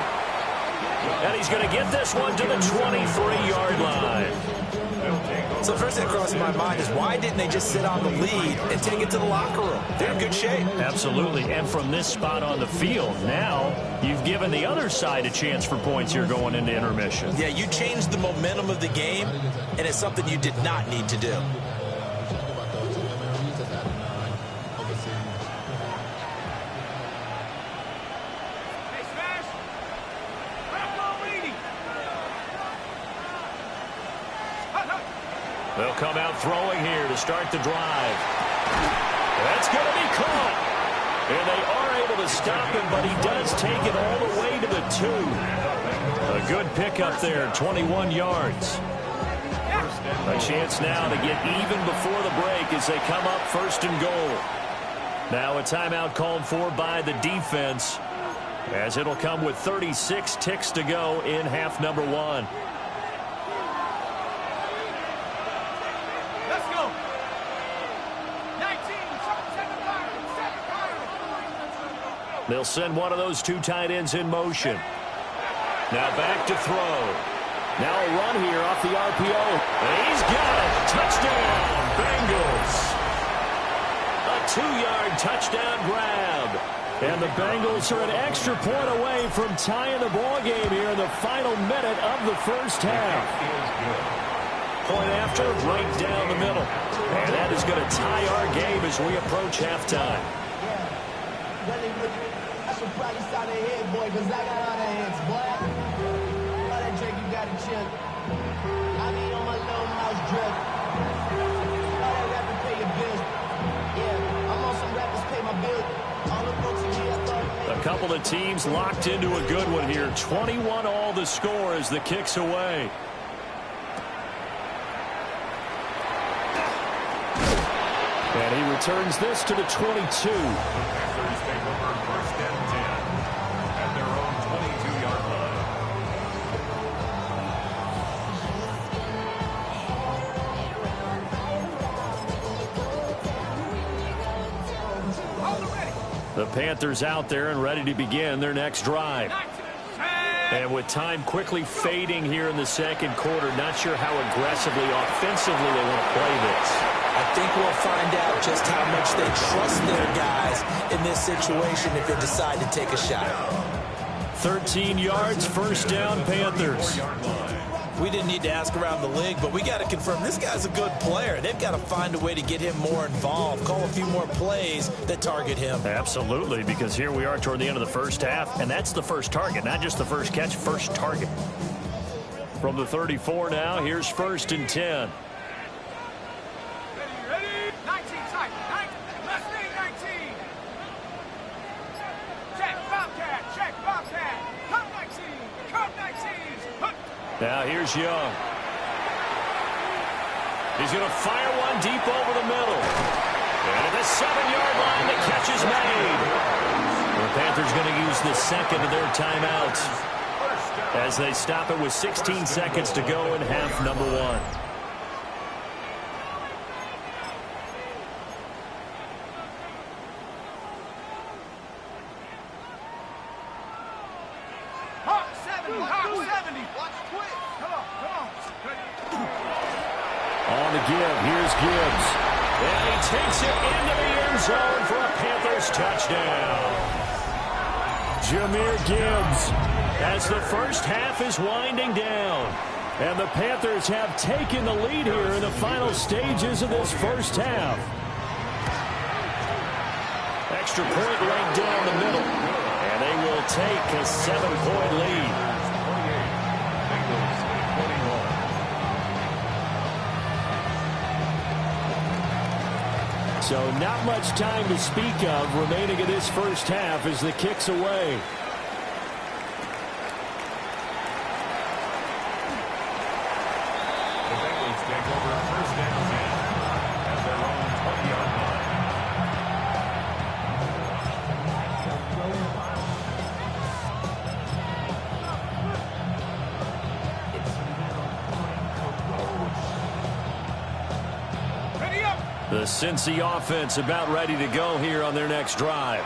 And he's going to get this one to the 23-yard line. So the first thing that crossed my mind is why didn't they just sit on the lead and take it to the locker room? They're in good shape. Absolutely. And from this spot on the field, now you've given the other side a chance for points here going into intermission. Yeah, you changed the momentum of the game, and it's something you did not need to do. They'll come out throwing here to start the drive. That's going to be caught. And they are able to stop him, but he does take it all the way to the 2. A good pickup there, 21 yards. A chance now to get even before the break as they come up 1st and goal. Now a timeout called for by the defense, as it'll come with 36 ticks to go in half number 1. Let's go. 19, They'll send one of those 2 tight ends in motion. Now back to throw. Now a run here off the RPO. He's got it. Touchdown, Bengals. A 2-yard touchdown grab. And the Bengals are an extra point away from tying the ball game here in the final minute of the first half. Point after, right down the middle. And that is going to tie our game as we approach halftime. I should probably start a head, boy, because I got all the heads, boy. All that Drake, you got to chill. I mean, on my little mouse drip. All that rapping, pay your bills. Yeah, I'm on some rappers, pay my bills. All the folks in here, I thought. A couple of teams locked into a good one here. 21 all the score as the kick's away. And he returns this to the 22. The Panthers out there and ready to begin their next drive. And with time quickly fading here in the second quarter, not sure how aggressively, offensively they want to play this. I think we'll find out just how much they trust their guys in this situation if they decide to take a shot. 13 yards, 1st down, Panthers. We didn't need to ask around the league, but we got to confirm this guy's a good player. They've got to find a way to get him more involved, call a few more plays that target him. Absolutely, because here we are toward the end of the first half, and that's the first target, not just the first catch, first target. From the 34 now, here's 1st and 10. Ready? 19, tight. 19. Let's stay 19. Check, Bobcat. Check, Bobcat. Come 19. Come 19. Now here's Young. He's going to fire one deep over the middle. And at the 7-yard line, the catch is made. The Panthers going to use the second of their timeouts as they stop it with 16 seconds to go in half number 1. On the give, here's Gibbs. And he takes it into the end zone for a Panthers touchdown. Jahmyr Gibbs, as the first half is winding down. And the Panthers have taken the lead here in the final stages of this first half. Extra point right down the middle. And they will take a 7-point lead. So not much time to speak of remaining in this first half as the kick's away. The Bengals take over 1st and 10 at their own 20-yard line. The Cincy offense about ready to go here on their next drive.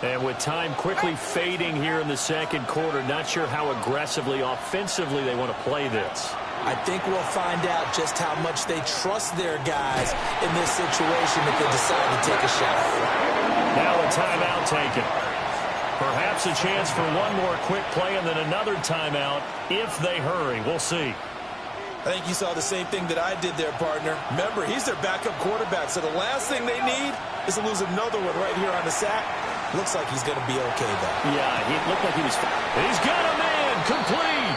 And with time quickly fading here in the second quarter, not sure how aggressively, offensively they want to play this. I think we'll find out just how much they trust their guys in this situation if they decide to take a shot. Now a timeout taken. Perhaps a chance for one more quick play and then another timeout if they hurry. We'll see. I think you saw the same thing that I did there, partner. Remember, he's their backup quarterback, so the last thing they need is to lose another one right here on the sack. Looks like he's going to be okay, though. Yeah, he looked like he was... He's got a man complete.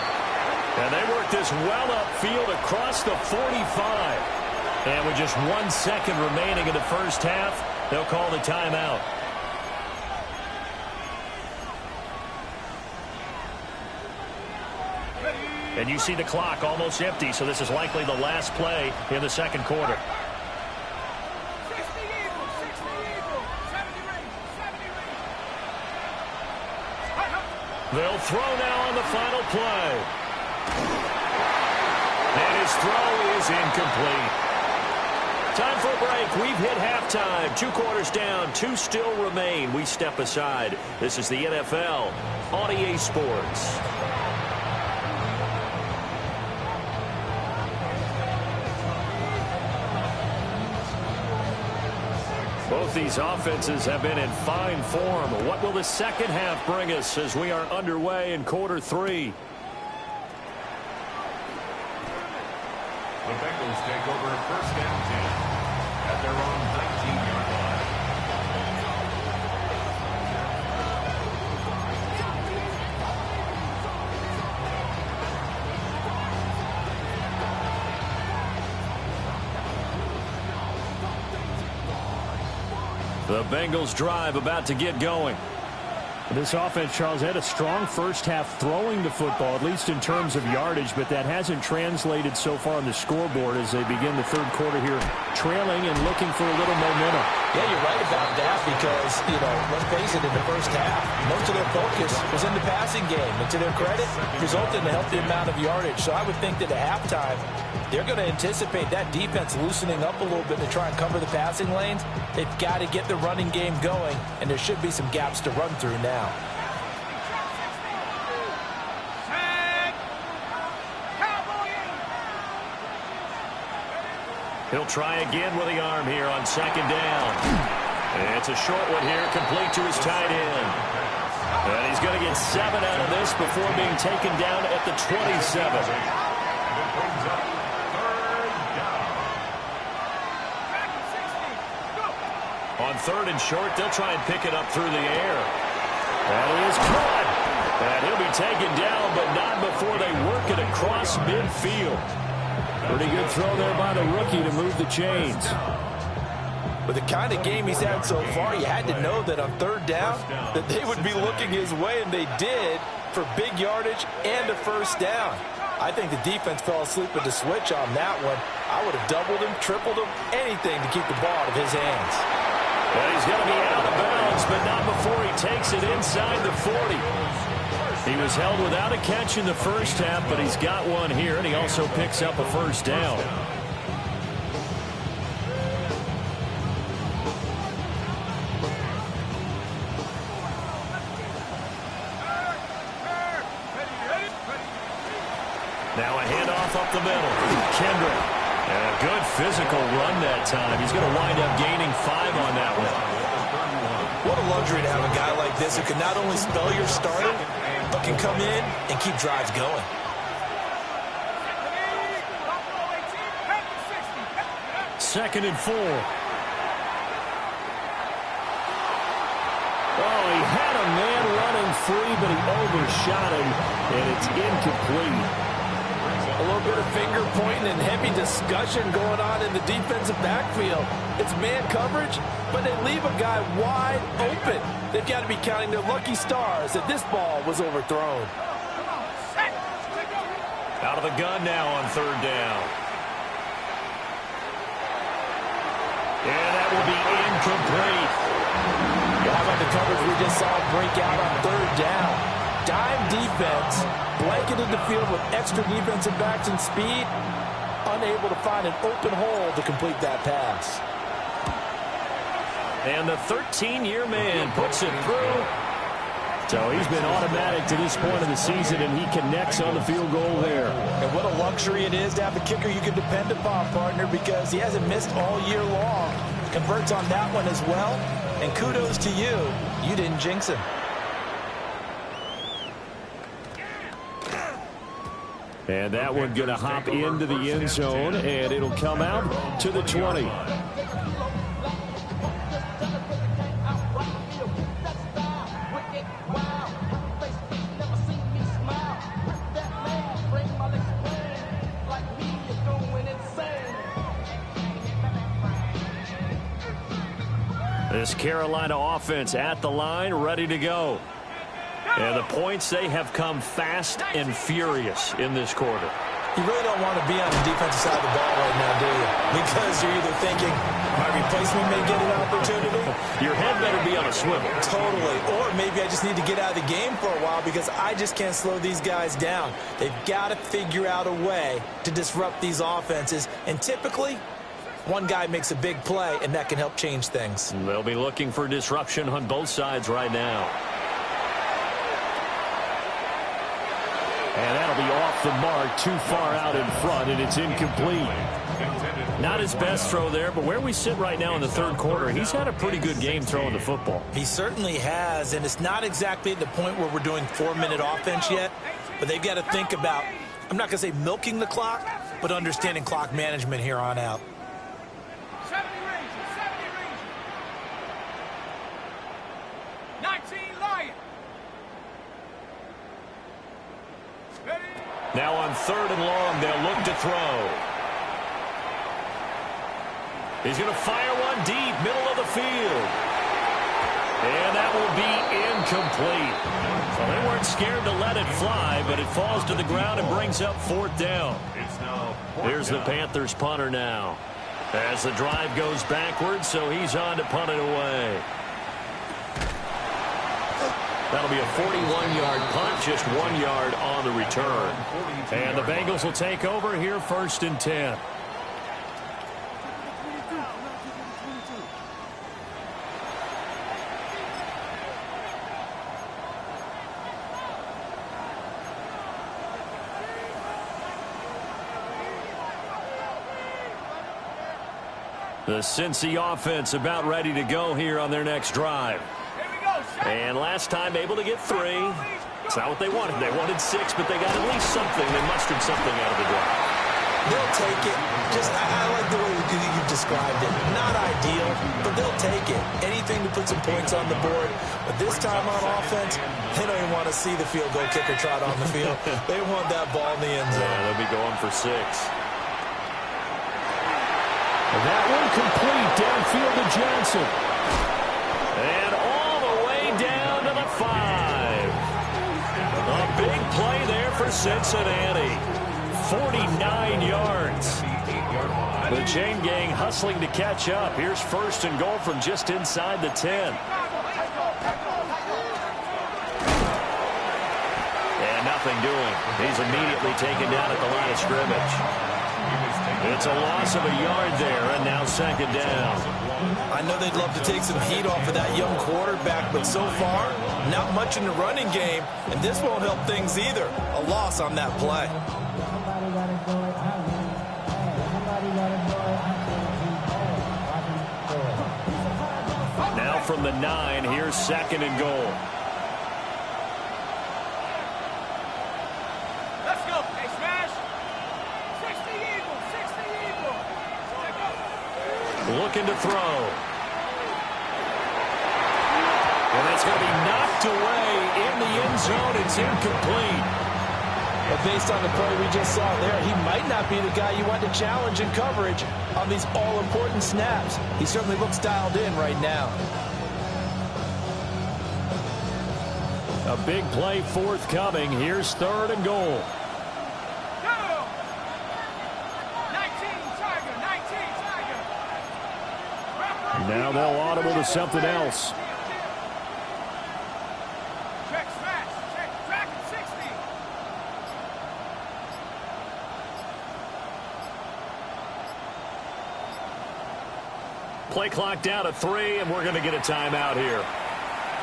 And they work this well upfield across the 45. And with just 1 second remaining in the first half, they'll call the timeout. And you see the clock almost empty, so this is likely the last play in the second quarter. They'll throw now on the final play. And his throw is incomplete. Time for a break. We've hit halftime. 2 quarters down. 2 still remain. We step aside. This is the NFL on EA Sports. Both these offenses have been in fine form. What will the second half bring us as we are underway in quarter 3? The Bengals take over first and 10 at their own 19-yard line. The Bengals drive about to get going. This offense, Charles, had a strong first half throwing the football, at least in terms of yardage, but that hasn't translated so far on the scoreboard as they begin the third quarter here, trailing and looking for a little momentum. Yeah, you're right about that because, let's face it, in the first half, most of their focus was in the passing game. And to their credit, resulted in a healthy amount of yardage. So I would think that at halftime, they're going to anticipate that defense loosening up a little bit to try and cover the passing lanes. They've got to get the running game going, and there should be some gaps to run through now. He'll try again with the arm here on second down. And it's a short one here, complete to his tight end. And he's going to get 7 out of this before being taken down at the 27. On third and short, they'll try and pick it up through the air. That is caught. And he'll be taken down, but not before they work it across midfield. Pretty good throw there by the rookie to move the chains. With the kind of game he's had so far, you had to know that on third down that they would be looking his way, and they did for big yardage and a first down. I think the defense fell asleep at the switch on that one. I would have doubled him, tripled him, anything to keep the ball out of his hands. Well, he's going to be out of bounds, but not before he takes it inside the 40. He was held without a catch in the first half, but he's got one here, and he also picks up a first down. Now a handoff up the middle. Kendrick. And a good physical run that time. He's going to wind up gaining 5 on that one. What a luxury to have a guy like this who can not only spell your starter, but can come in and keep drives going. Second and 4. Oh, he had a man running free, but he overshot him, and it's incomplete. A little bit of finger pointing and heavy discussion going on in the defensive backfield. It's man coverage, but they leave a guy wide open. They've got to be counting their lucky stars that this ball was overthrown. Out of the gun now on third down. And that will be incomplete. How about the coverage we just saw break out on third down? Dime defense, blanketed the field with extra defensive backs and speed, unable to find an open hole to complete that pass. And the 13-year man puts it through. So he's been automatic to this point of the season, and he connects on the field goal there. And what a luxury it is to have a kicker you can depend upon, partner, because he hasn't missed all year long. Converts on that one as well. And kudos to you. You didn't jinx him. And that one going to hop into the end zone, and it'll come out to the 20. This Carolina offense at the line, ready to go. And the points, they have come fast and furious in this quarter. You really don't want to be on the defensive side of the ball right now, do you? Because you're either thinking, my replacement may get an opportunity. Your head better be on a swivel. Totally. Or maybe I just need to get out of the game for a while because I just can't slow these guys down. They've got to figure out a way to disrupt these offenses. And typically, one guy makes a big play, and that can help change things. They'll be looking for disruption on both sides right now. And that'll be off the mark, too far out in front, and it's incomplete. Not his best throw there, but where we sit right now in the third quarter, he's had a pretty good game throwing the football. He certainly has, and it's not exactly at the point where we're doing 4-minute offense yet, but they've got to think about, I'm not going to say milking the clock, but understanding clock management here on out. 70 Rangers. 19 Lions. Now on 3rd and long, they'll look to throw. He's going to fire one deep, middle of the field. And that will be incomplete. Well, they weren't scared to let it fly, but it falls to the ground and brings up 4th down. Here's the Panthers punter now. As the drive goes backwards, so he's on to punt it away. That'll be a 41-yard punt, just 1 yard on the return. And the Bengals will take over here 1st and 10. The Cincy offense about ready to go here on their next drive. And last time able to get 3. It's not what they wanted. They wanted 6, but they got at least something. They mustered something out of the drive. They'll take it. I like the way you've described it. Not ideal, but they'll take it. Anything to put some points on the board. But this time on offense, they don't even want to see the field goal kicker trot on the field. They want that ball in the end zone. Yeah, they'll be going for 6. And that one complete downfield to Johnson. And all the way down to the 5. A big play there for Cincinnati. 49 yards. The chain gang hustling to catch up. Here's 1st and goal from just inside the 10. And nothing doing. He's immediately taken down at the line of scrimmage. It's a loss of a yard there, and now 2nd down. I know they'd love to take some heat off of that young quarterback, but so far, not much in the running game, and this won't help things either. A loss on that play. Now from the 9, here's 2nd and goal. Let's go. Hey, smash. 60 Eagles. 60 Eagles. Looking to throw. And that's going to be knocked away in the end zone. It's incomplete. But based on the play we just saw there, he might not be the guy you want to challenge in coverage on these all-important snaps. He certainly looks dialed in right now. A big play forthcoming. Here's 3rd and goal. Now they'll audible to something else. Check smash. Check track at 60. Play clock down to 3, and we're going to get a timeout here.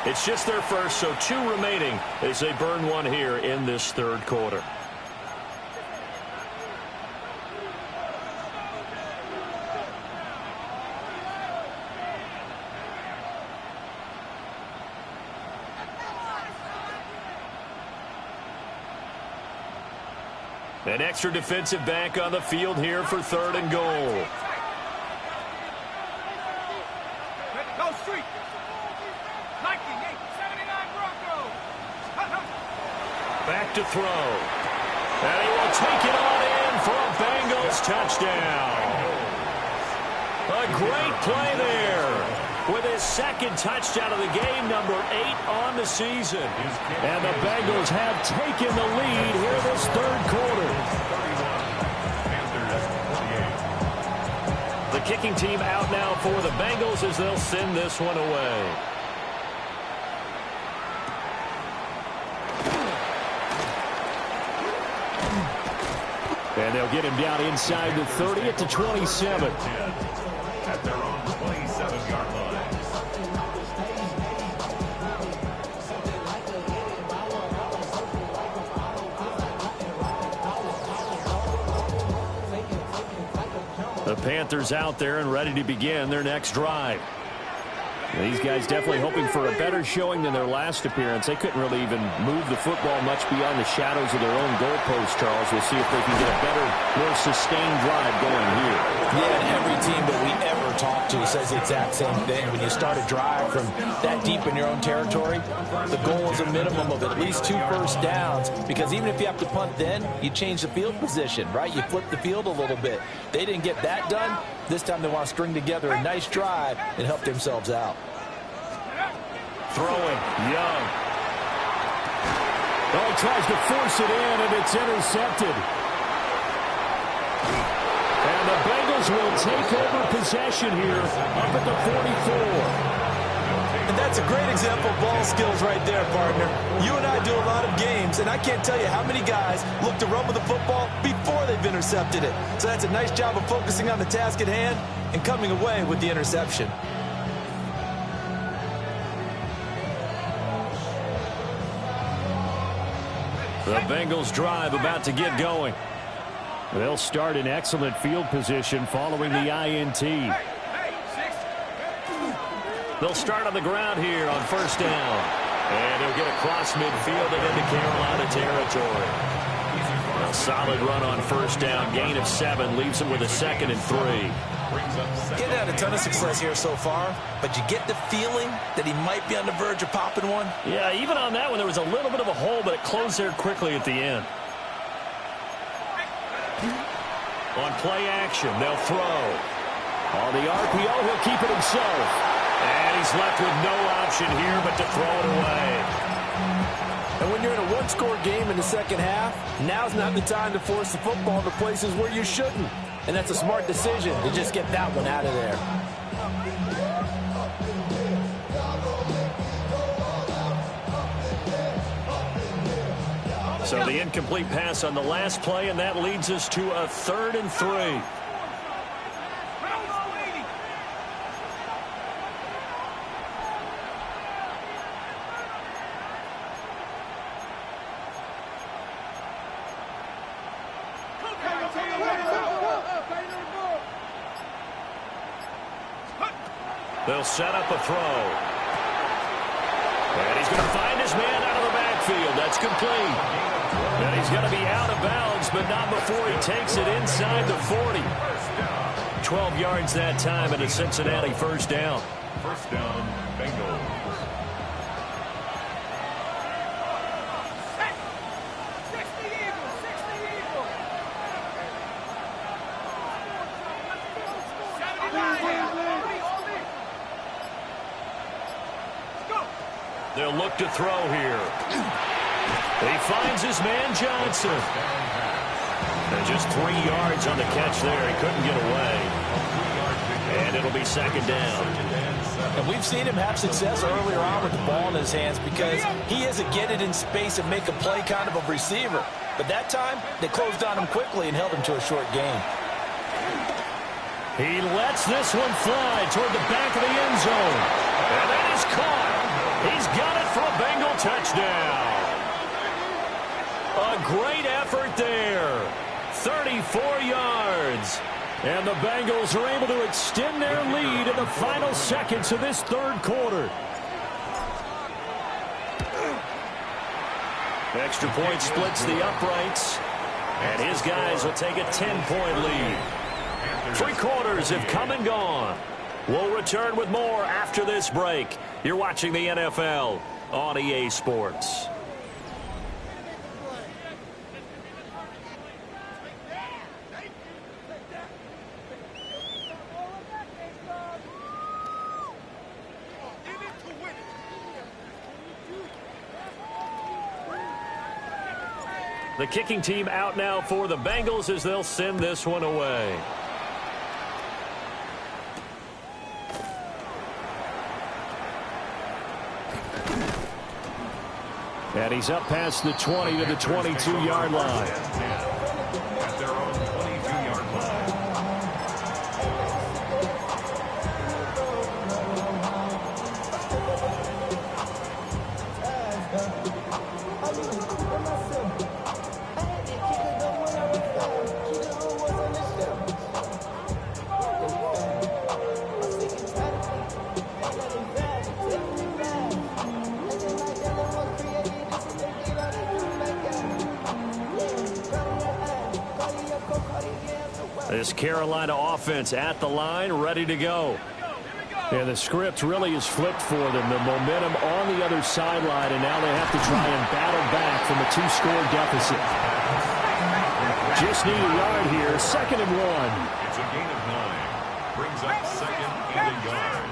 It's just their first, so 2 remaining as they burn one here in this 3rd quarter. An extra defensive back on the field here for 3rd and goal. Go street. 1979 Broncos. Back to throw. And he will take it on in for a Bengals touchdown. A great play there. with his second touchdown of the game, number 8 on the season. And the Bengals have taken the lead here this third quarter. The kicking team out now for the Bengals as they'll send this one away. And they'll get him down inside the 30 at the 27. At their own 27-yard line. The Panthers out there and ready to begin their next drive. These guys definitely hoping for a better showing than their last appearance. They couldn't really even move the football much beyond the shadows of their own goalpost, Charles. We'll see if they can get a better, more sustained drive going here. Yeah, and every team that we ever talk to says the exact same thing. When you start a drive from that deep in your own territory, the goal is a minimum of at least 2 first downs, because even if you have to punt then, you change the field position, right? You flip the field a little bit. They didn't get that done. This time they want to string together a nice drive and help themselves out. Throwing, Young. Oh, tries to force it in, and it's intercepted. And the Bengals will take over possession here up at the 44. And that's a great example of ball skills right there, partner. You and I do a lot of games, and I can't tell you how many guys look to run with the football before they've intercepted it. So that's a nice job of focusing on the task at hand and coming away with the interception. The Bengals drive about to get going. They'll start in excellent field position following the INT. They'll start on the ground here on first down. And he'll get across midfield and into Carolina territory. A solid run on first down. Gain of 7 leaves him with a 2nd and 3. Getting had a ton of success here so far, but you get the feeling that he might be on the verge of popping one. Yeah, even on that one, there was a little bit of a hole, but it closed there quickly at the end. On play action, they'll throw. On the RPO, he'll keep it himself. And he's left with no option here but to throw it away. And when you're in a one-score game in the second half, now's not the time to force the football to places where you shouldn't. And that's a smart decision to just get that one out of there. So the incomplete pass on the last play, and that leads us to a 3rd and 3. They'll set up a throw. And he's going to find his man out of the backfield. That's complete. And he's going to be out of bounds, but not before he takes it inside the 40. 12 yards that time, and a Cincinnati first down. First down, Bengals. They'll look to throw here. He finds his man Johnson. And just 3 yards on the catch there. He couldn't get away. And it'll be 2nd down. And we've seen him have success earlier on with the ball in his hands because he is a get it in space and make a play kind of a receiver. But that time, they closed on him quickly and held him to a short gain. He lets this one fly toward the back of the end zone. And that is caught. He's got it for a Bengal touchdown. A great effort there. 34 yards. And the Bengals are able to extend their lead in the final seconds of this third quarter. Extra point splits the uprights. And his guys will take a 10-point lead. 3 quarters have come and gone. We'll return with more after this break. You're watching the NFL on EA Sports. The kicking team out now for the Bengals as they'll send this one away. And he's up past the 20 to the 22-yard line. At their own 22-yard line. This Carolina offense at the line, ready to go. And the script really is flipped for them. The momentum on the other sideline, and now they have to try and battle back from a 2-score deficit. Just need a yard here, 2nd and 1. It's a gain of 9. Brings up 2nd and a yard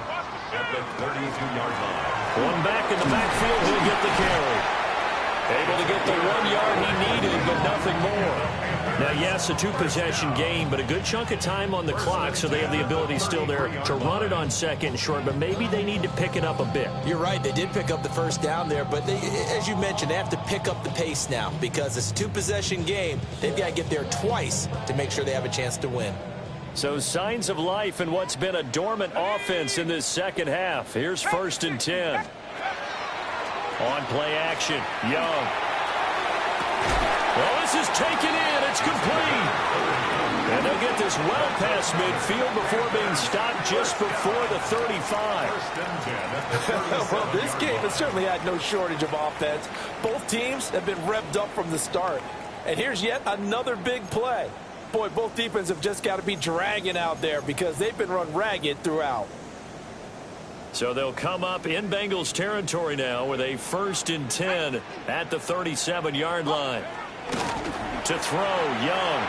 at the 32-yard line. One back in the backfield, he'll get the carry. Able to get the 1 yard he needed, but nothing more. Now, yes, a 2-possession game, but a good chunk of time on the clock, so they have the ability still there to run it on 2nd and short, but maybe they need to pick it up a bit. You're right. They did pick up the first down there, but they, as you mentioned, they have to pick up the pace now because it's a 2-possession game. They've got to get there twice to make sure they have a chance to win. So signs of life in what's been a dormant offense in this second half. Here's 1st and 10. On play action, Young. Well, this is taken in. It's complete. And they'll get this well past midfield before being stopped just before the 35. Well, this game has certainly had no shortage of offense. Both teams have been revved up from the start. And here's yet another big play. Boy, both defenses have just got to be dragging out there because they've been run ragged throughout. So they'll come up in Bengals territory now with a 1st and 10 at the 37-yard line. To throw, Young.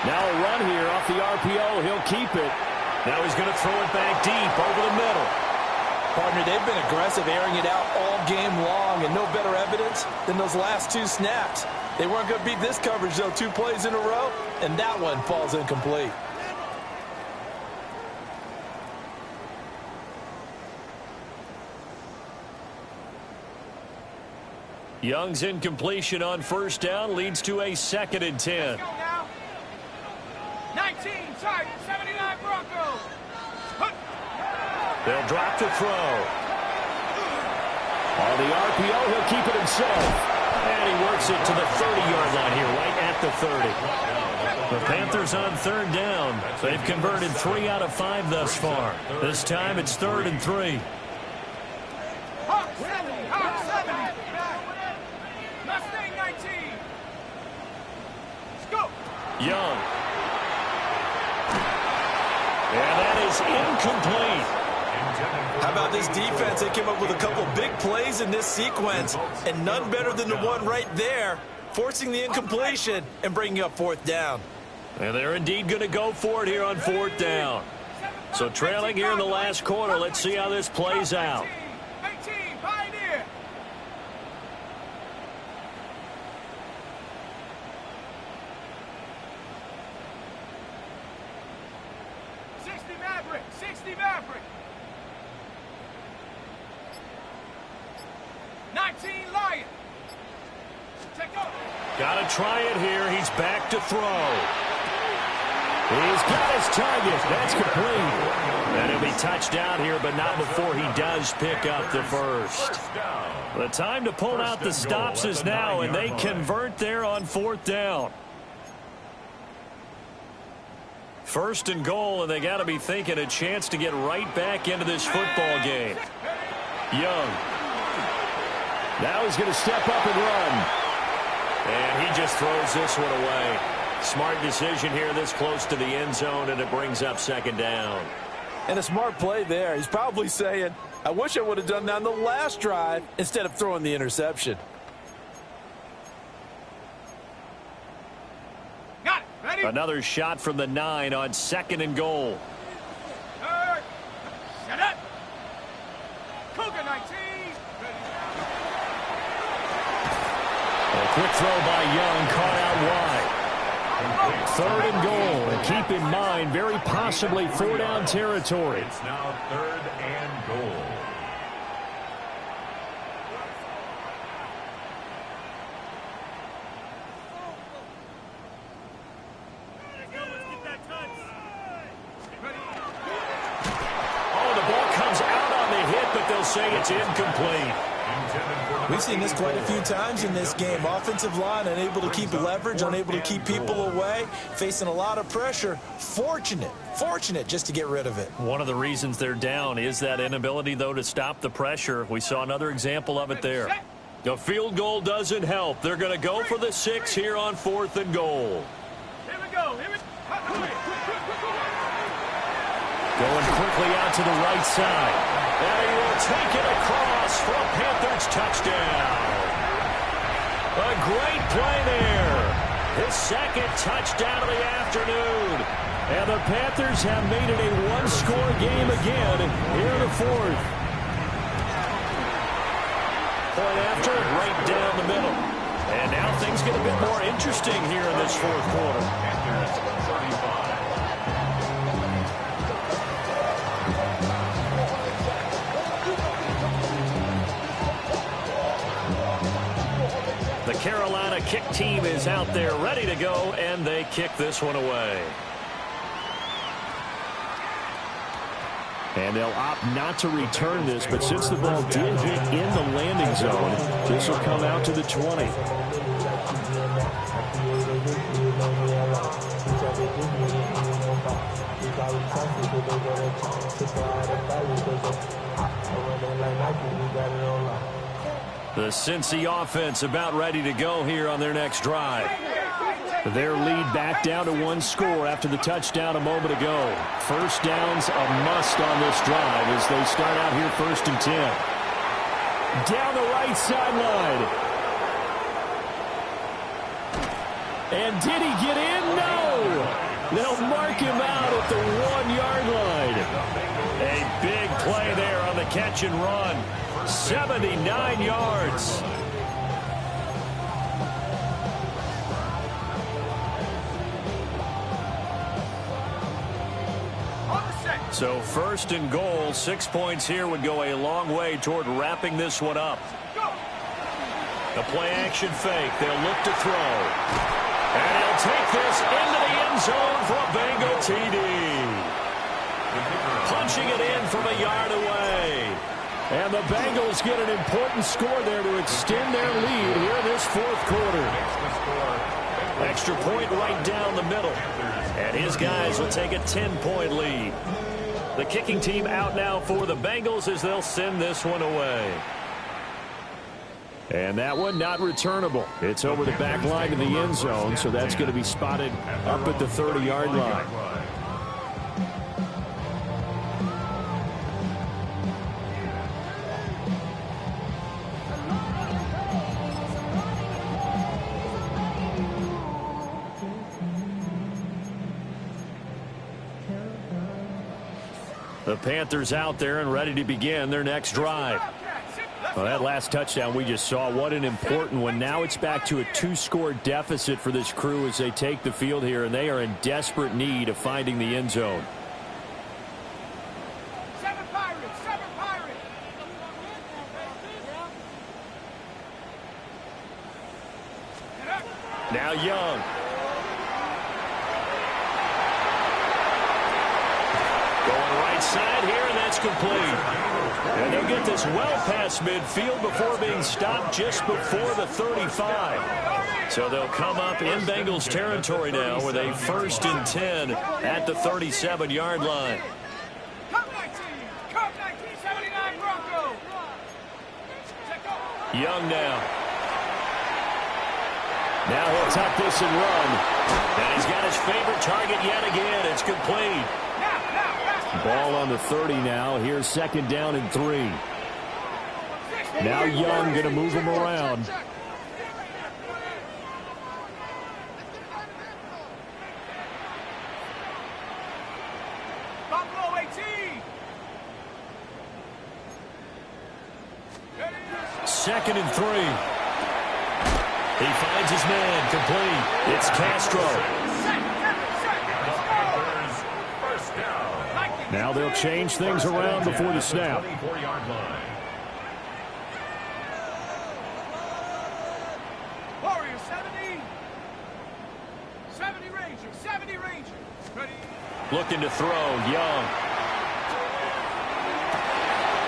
Now a run here off the RPO. He'll keep it. Now he's going to throw it back deep over the middle. Partner, they've been aggressive, airing it out all game long, and no better evidence than those last 2 snaps. They weren't going to beat this coverage, though, 2 plays in a row, and that one falls incomplete. Young's incompletion on 1st down leads to a 2nd and 10. 19, Tiger, 79 Broncos. They'll drop to throw. On the RPO, he'll keep it himself. And he works it to the 30-yard line here, right at the 30. The Panthers on 3rd down. They've converted 3 out of 5 thus far. This time it's 3rd and 3. Young. And that is incomplete. How about this defense? They came up with a couple big plays in this sequence, and none better than the one right there, forcing the incompletion and bringing up 4th down. And they're indeed going to go for it here on 4th down. So trailing here in the last quarter, let's see how this plays out. 18, Pioneer. Maverick, 60 Maverick. 19 Lion. Take over. Got to try it here. He's back to throw. He's got his target. That's complete. And he'll be touchdown here, but not before he does pick up the first. The time to pull out the stops is now, and they convert there on 4th down. 1st and goal, and they got to be thinking a chance to get right back into this football game. Young. Now he's going to step up and run. And he just throws this one away. Smart decision here this close to the end zone, and it brings up 2nd down. And a smart play there. He's probably saying, I wish I would have done that on the last drive instead of throwing the interception. Got it. Ready? Another shot from the 9 on 2nd and goal. Set up. Cougar 19. They Quick throw by Young, caught out wide. 3rd and goal, and keep in mind, very possibly 4-down territory. It's now 3rd and goal. Oh, the ball comes out on the hit, but they'll say it's incomplete. We've seen this quite a few times in this game. Offensive line unable to keep leverage, unable to keep people away, facing a lot of pressure. Fortunate just to get rid of it. One of the reasons they're down is that inability, though, to stop the pressure. We saw another example of it there. The field goal doesn't help. They're going to go for the 6 here on 4th and goal. Here we go. Going quickly out to the right side. And he will take it across for a Panthers touchdown. A great play there. His 2nd touchdown of the afternoon. And the Panthers have made it a 1-score game again here in the 4th. Point after, right down the middle. And now things get a bit more interesting here in this 4th quarter. Panthers 35. The Carolina kick team is out there ready to go, and they kick this one away. And they'll opt not to return this, but since the ball did hit in the landing zone, this will come out to the 20. The Cincy offense about ready to go here on their next drive. Their lead back down to 1 score after the touchdown a moment ago. First down's a must on this drive as they start out here 1st and 10. Down the right sideline. And did he get in? No! They'll mark him out at the 1-yard line. A big play there on the catch and run. 79 yards. So 1st and goal, 6 points here would go a long way toward wrapping this one up. The play action fake. They'll look to throw. And he'll take this into the end zone for a Bengal TD. Punching it in from a yard away. And the Bengals get an important score there to extend their lead here this 4th quarter. Extra point right down the middle. And his guys will take a 10-point lead. The kicking team out now for the Bengals as they'll send this one away. And that one not returnable. It's over the back line of the end zone, so that's going to be spotted up at the 30-yard line. The Panthers out there and ready to begin their next drive. Well, that last touchdown we just saw, what an important one. Now it's back to a 2-score deficit for this crew as they take the field here, and they are in desperate need of finding the end zone. Seven Pirates. Now Young. Side here, and that's complete. And they'll get this well past midfield before being stopped just before the 35. So they'll come up in Bengals territory now with a 1st and 10 at the 37-yard line. Cup 1979 Bronco. Young now. Now he'll tuck this and run. And he's got his favorite target yet again. It's complete. Ball on the 30 now. Here's 2nd down and 3. Now Young going to move him around. Buffalo 18. 2nd and 3. He finds his man, complete. It's Castro. First down. Now they'll change things around before the snap. 24-yard line. Warrior 70. 70 Ranger. 70 Ranger. Ready. Looking to throw, Young.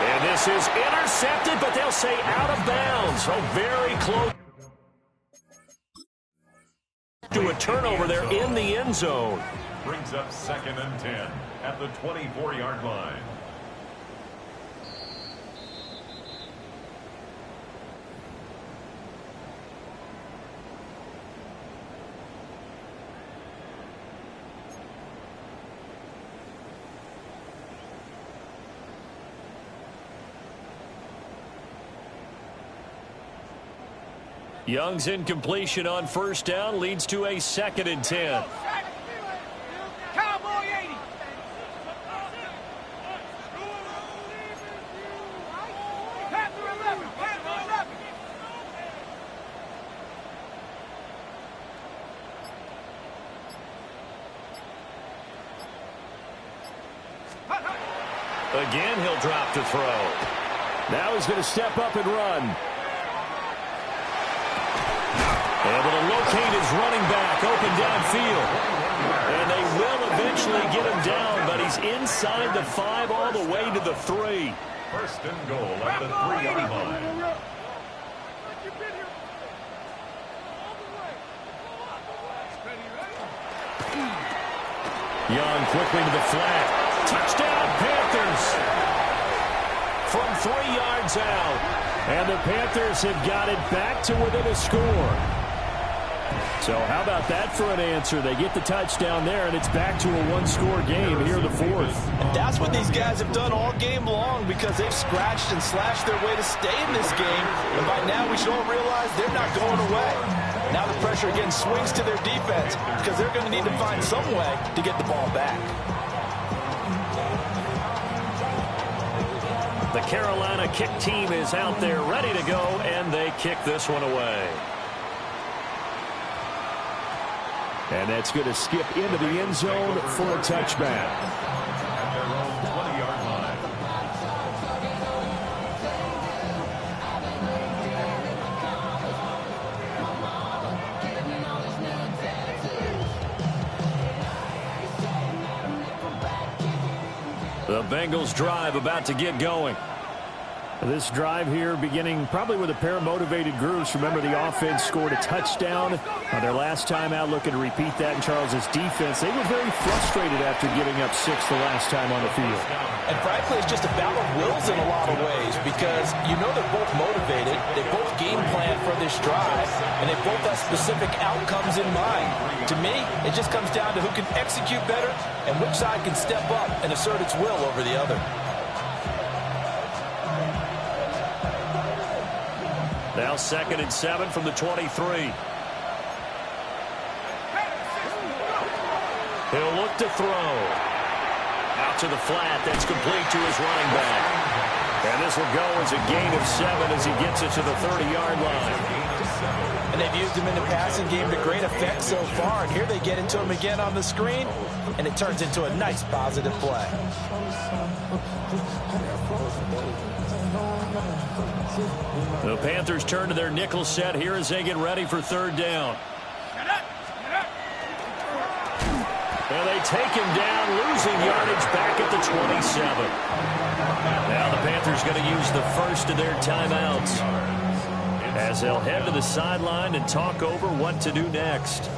And this is intercepted, but they'll say out of bounds. So very close to a turnover there in the end zone. Brings up 2nd and 10 at the 24-yard line. Young's incompletion on first down leads to a 2nd and 10. Cowboy 80. Panther 11. Panther 11. Again, he'll drop to throw. Now he's going to step up and run. Able to locate his running back open downfield. And they will eventually get him down, but he's inside the 5 all the way to the 3. First and goal at the 3-yard line. Young quickly to the flat. Touchdown, Panthers! From 3 yards out. And the Panthers have got it back to within a score. So how about that for an answer? They get the touchdown there, and it's back to a 1-score game here in the 4th. And that's what these guys have done all game long because they've scratched and slashed their way to stay in this game. And by now we should all realize they're not going away. Now the pressure again swings to their defense because they're going to need to find some way to get the ball back. The Carolina kick team is out there ready to go, and they kick this one away. And that's going to skip into the end zone for a touchback. At their own 20-yard line. The Bengals drive about to get going. This drive here beginning probably with a pair of motivated groups. Remember, the offense scored a touchdown on their last time out, looking to repeat that in Charles's defense. They were very frustrated after giving up 6 the last time on the field. And frankly, it's just a battle of wills in a lot of ways because you know they're both motivated, they both game plan for this drive, and they both have specific outcomes in mind. To me, it just comes down to who can execute better and which side can step up and assert its will over the other. Now 2nd and 7 from the 23. He'll look to throw. Out to the flat. That's complete to his running back. And this will go as a gain of 7 as he gets it to the 30-yard line. And they've used him in the passing game to great effect so far. And here they get into him again on the screen, and it turns into a nice positive play. The Panthers turn to their nickel set here as they get ready for 3rd down. And they take him down, losing yardage back at the 27. Now the Panthers going to use the first of their timeouts as they'll head to the sideline and talk over what to do next.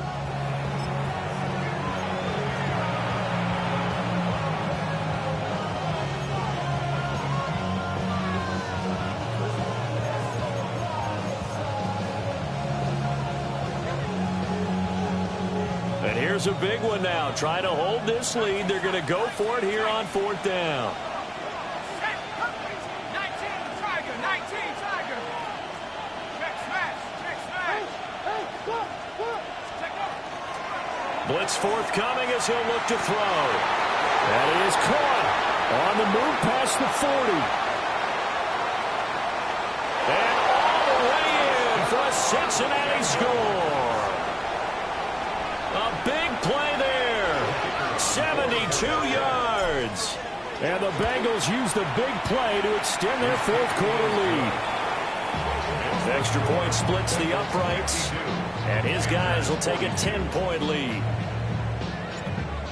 And here's a big one now. Trying to hold this lead. They're going to go for it here on 4th down. 19 Tiger. Check smash. Blitz forthcoming as he'll look to throw. That is caught on the move past the 40. And all the way in for a Cincinnati score. A big play there. 72 yards. And the Bengals use the big play to extend their fourth quarter lead. Extra point splits the uprights, and his guys will take a 10-point lead.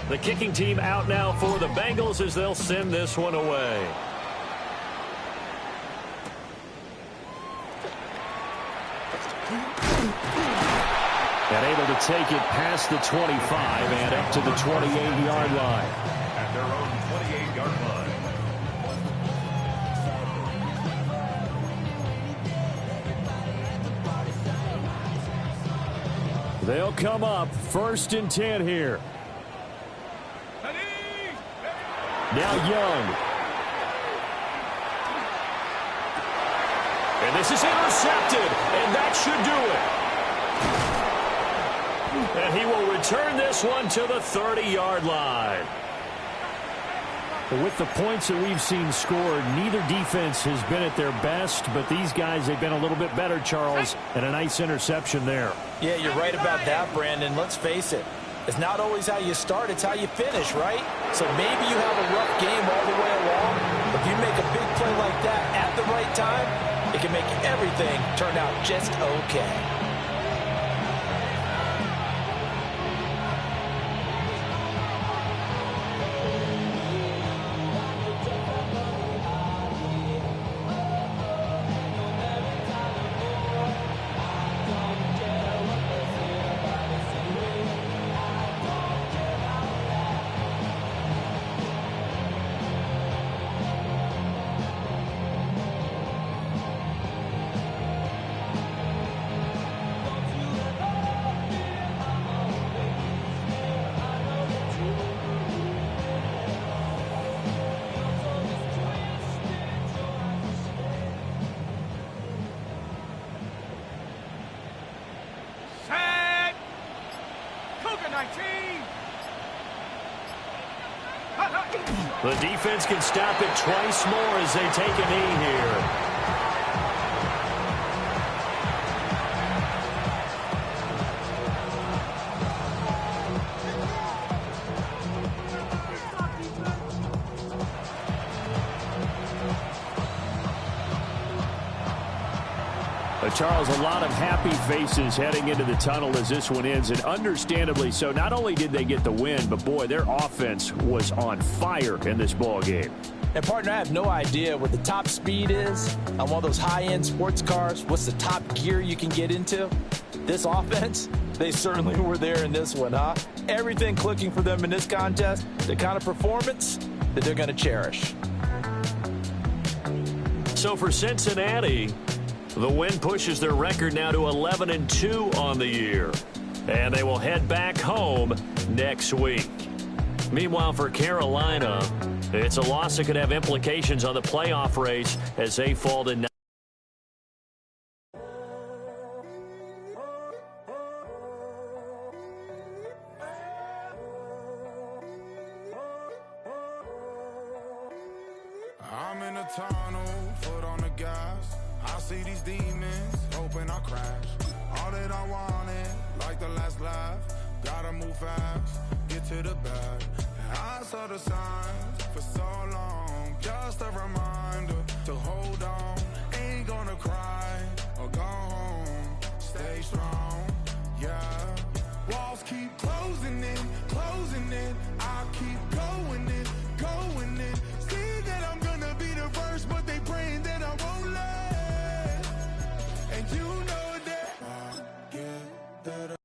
The kicking team out now for the Bengals as they'll send this one away. And able to take it past the 25 and up to the 28-yard line. At their own 28-yard line. They'll come up 1st and 10 here. Now Young. And this is intercepted, and that should do it. And he will return this one to the 30-yard line. With the points that we've seen scored, neither defense has been at their best, but these guys, they've been a little bit better, Charles, and a nice interception there. Yeah, you're right about that, Brandon. Let's face it. It's not always how you start, it's how you finish, right? So maybe you have a rough game all the way along, but if you make a big play like that at the right time, it can make everything turn out just okay. The defense can stop it twice more as they take a knee here. Charles, a lot of happy faces heading into the tunnel as this one ends, and understandably so. Not only did they get the win, but boy, their offense was on fire in this ball game. And partner, I have no idea what the top speed is on one of those high-end sports cars. What's the top gear you can get into? This offense, they certainly were there in this one, huh? Everything clicking for them in this contest, the kind of performance that they're going to cherish. So for Cincinnati, the win pushes their record now to 11-2 on the year. And they will head back home next week. Meanwhile, for Carolina, it's a loss that could have implications on the playoff race as they fall to 9. I'm in a tunnel, foot on the gas. I see these demons, hoping I crash. All that I wanted, like the last laugh. Gotta move fast, get to the bag. And I saw the signs for so long. Just a reminder to hold on. Ain't gonna cry or go home. Stay strong, yeah. Walls keep closing in, closing in. I keep going in, going in. See that I'm gonna be the first, but they praying that I won't let. And you know that I get better.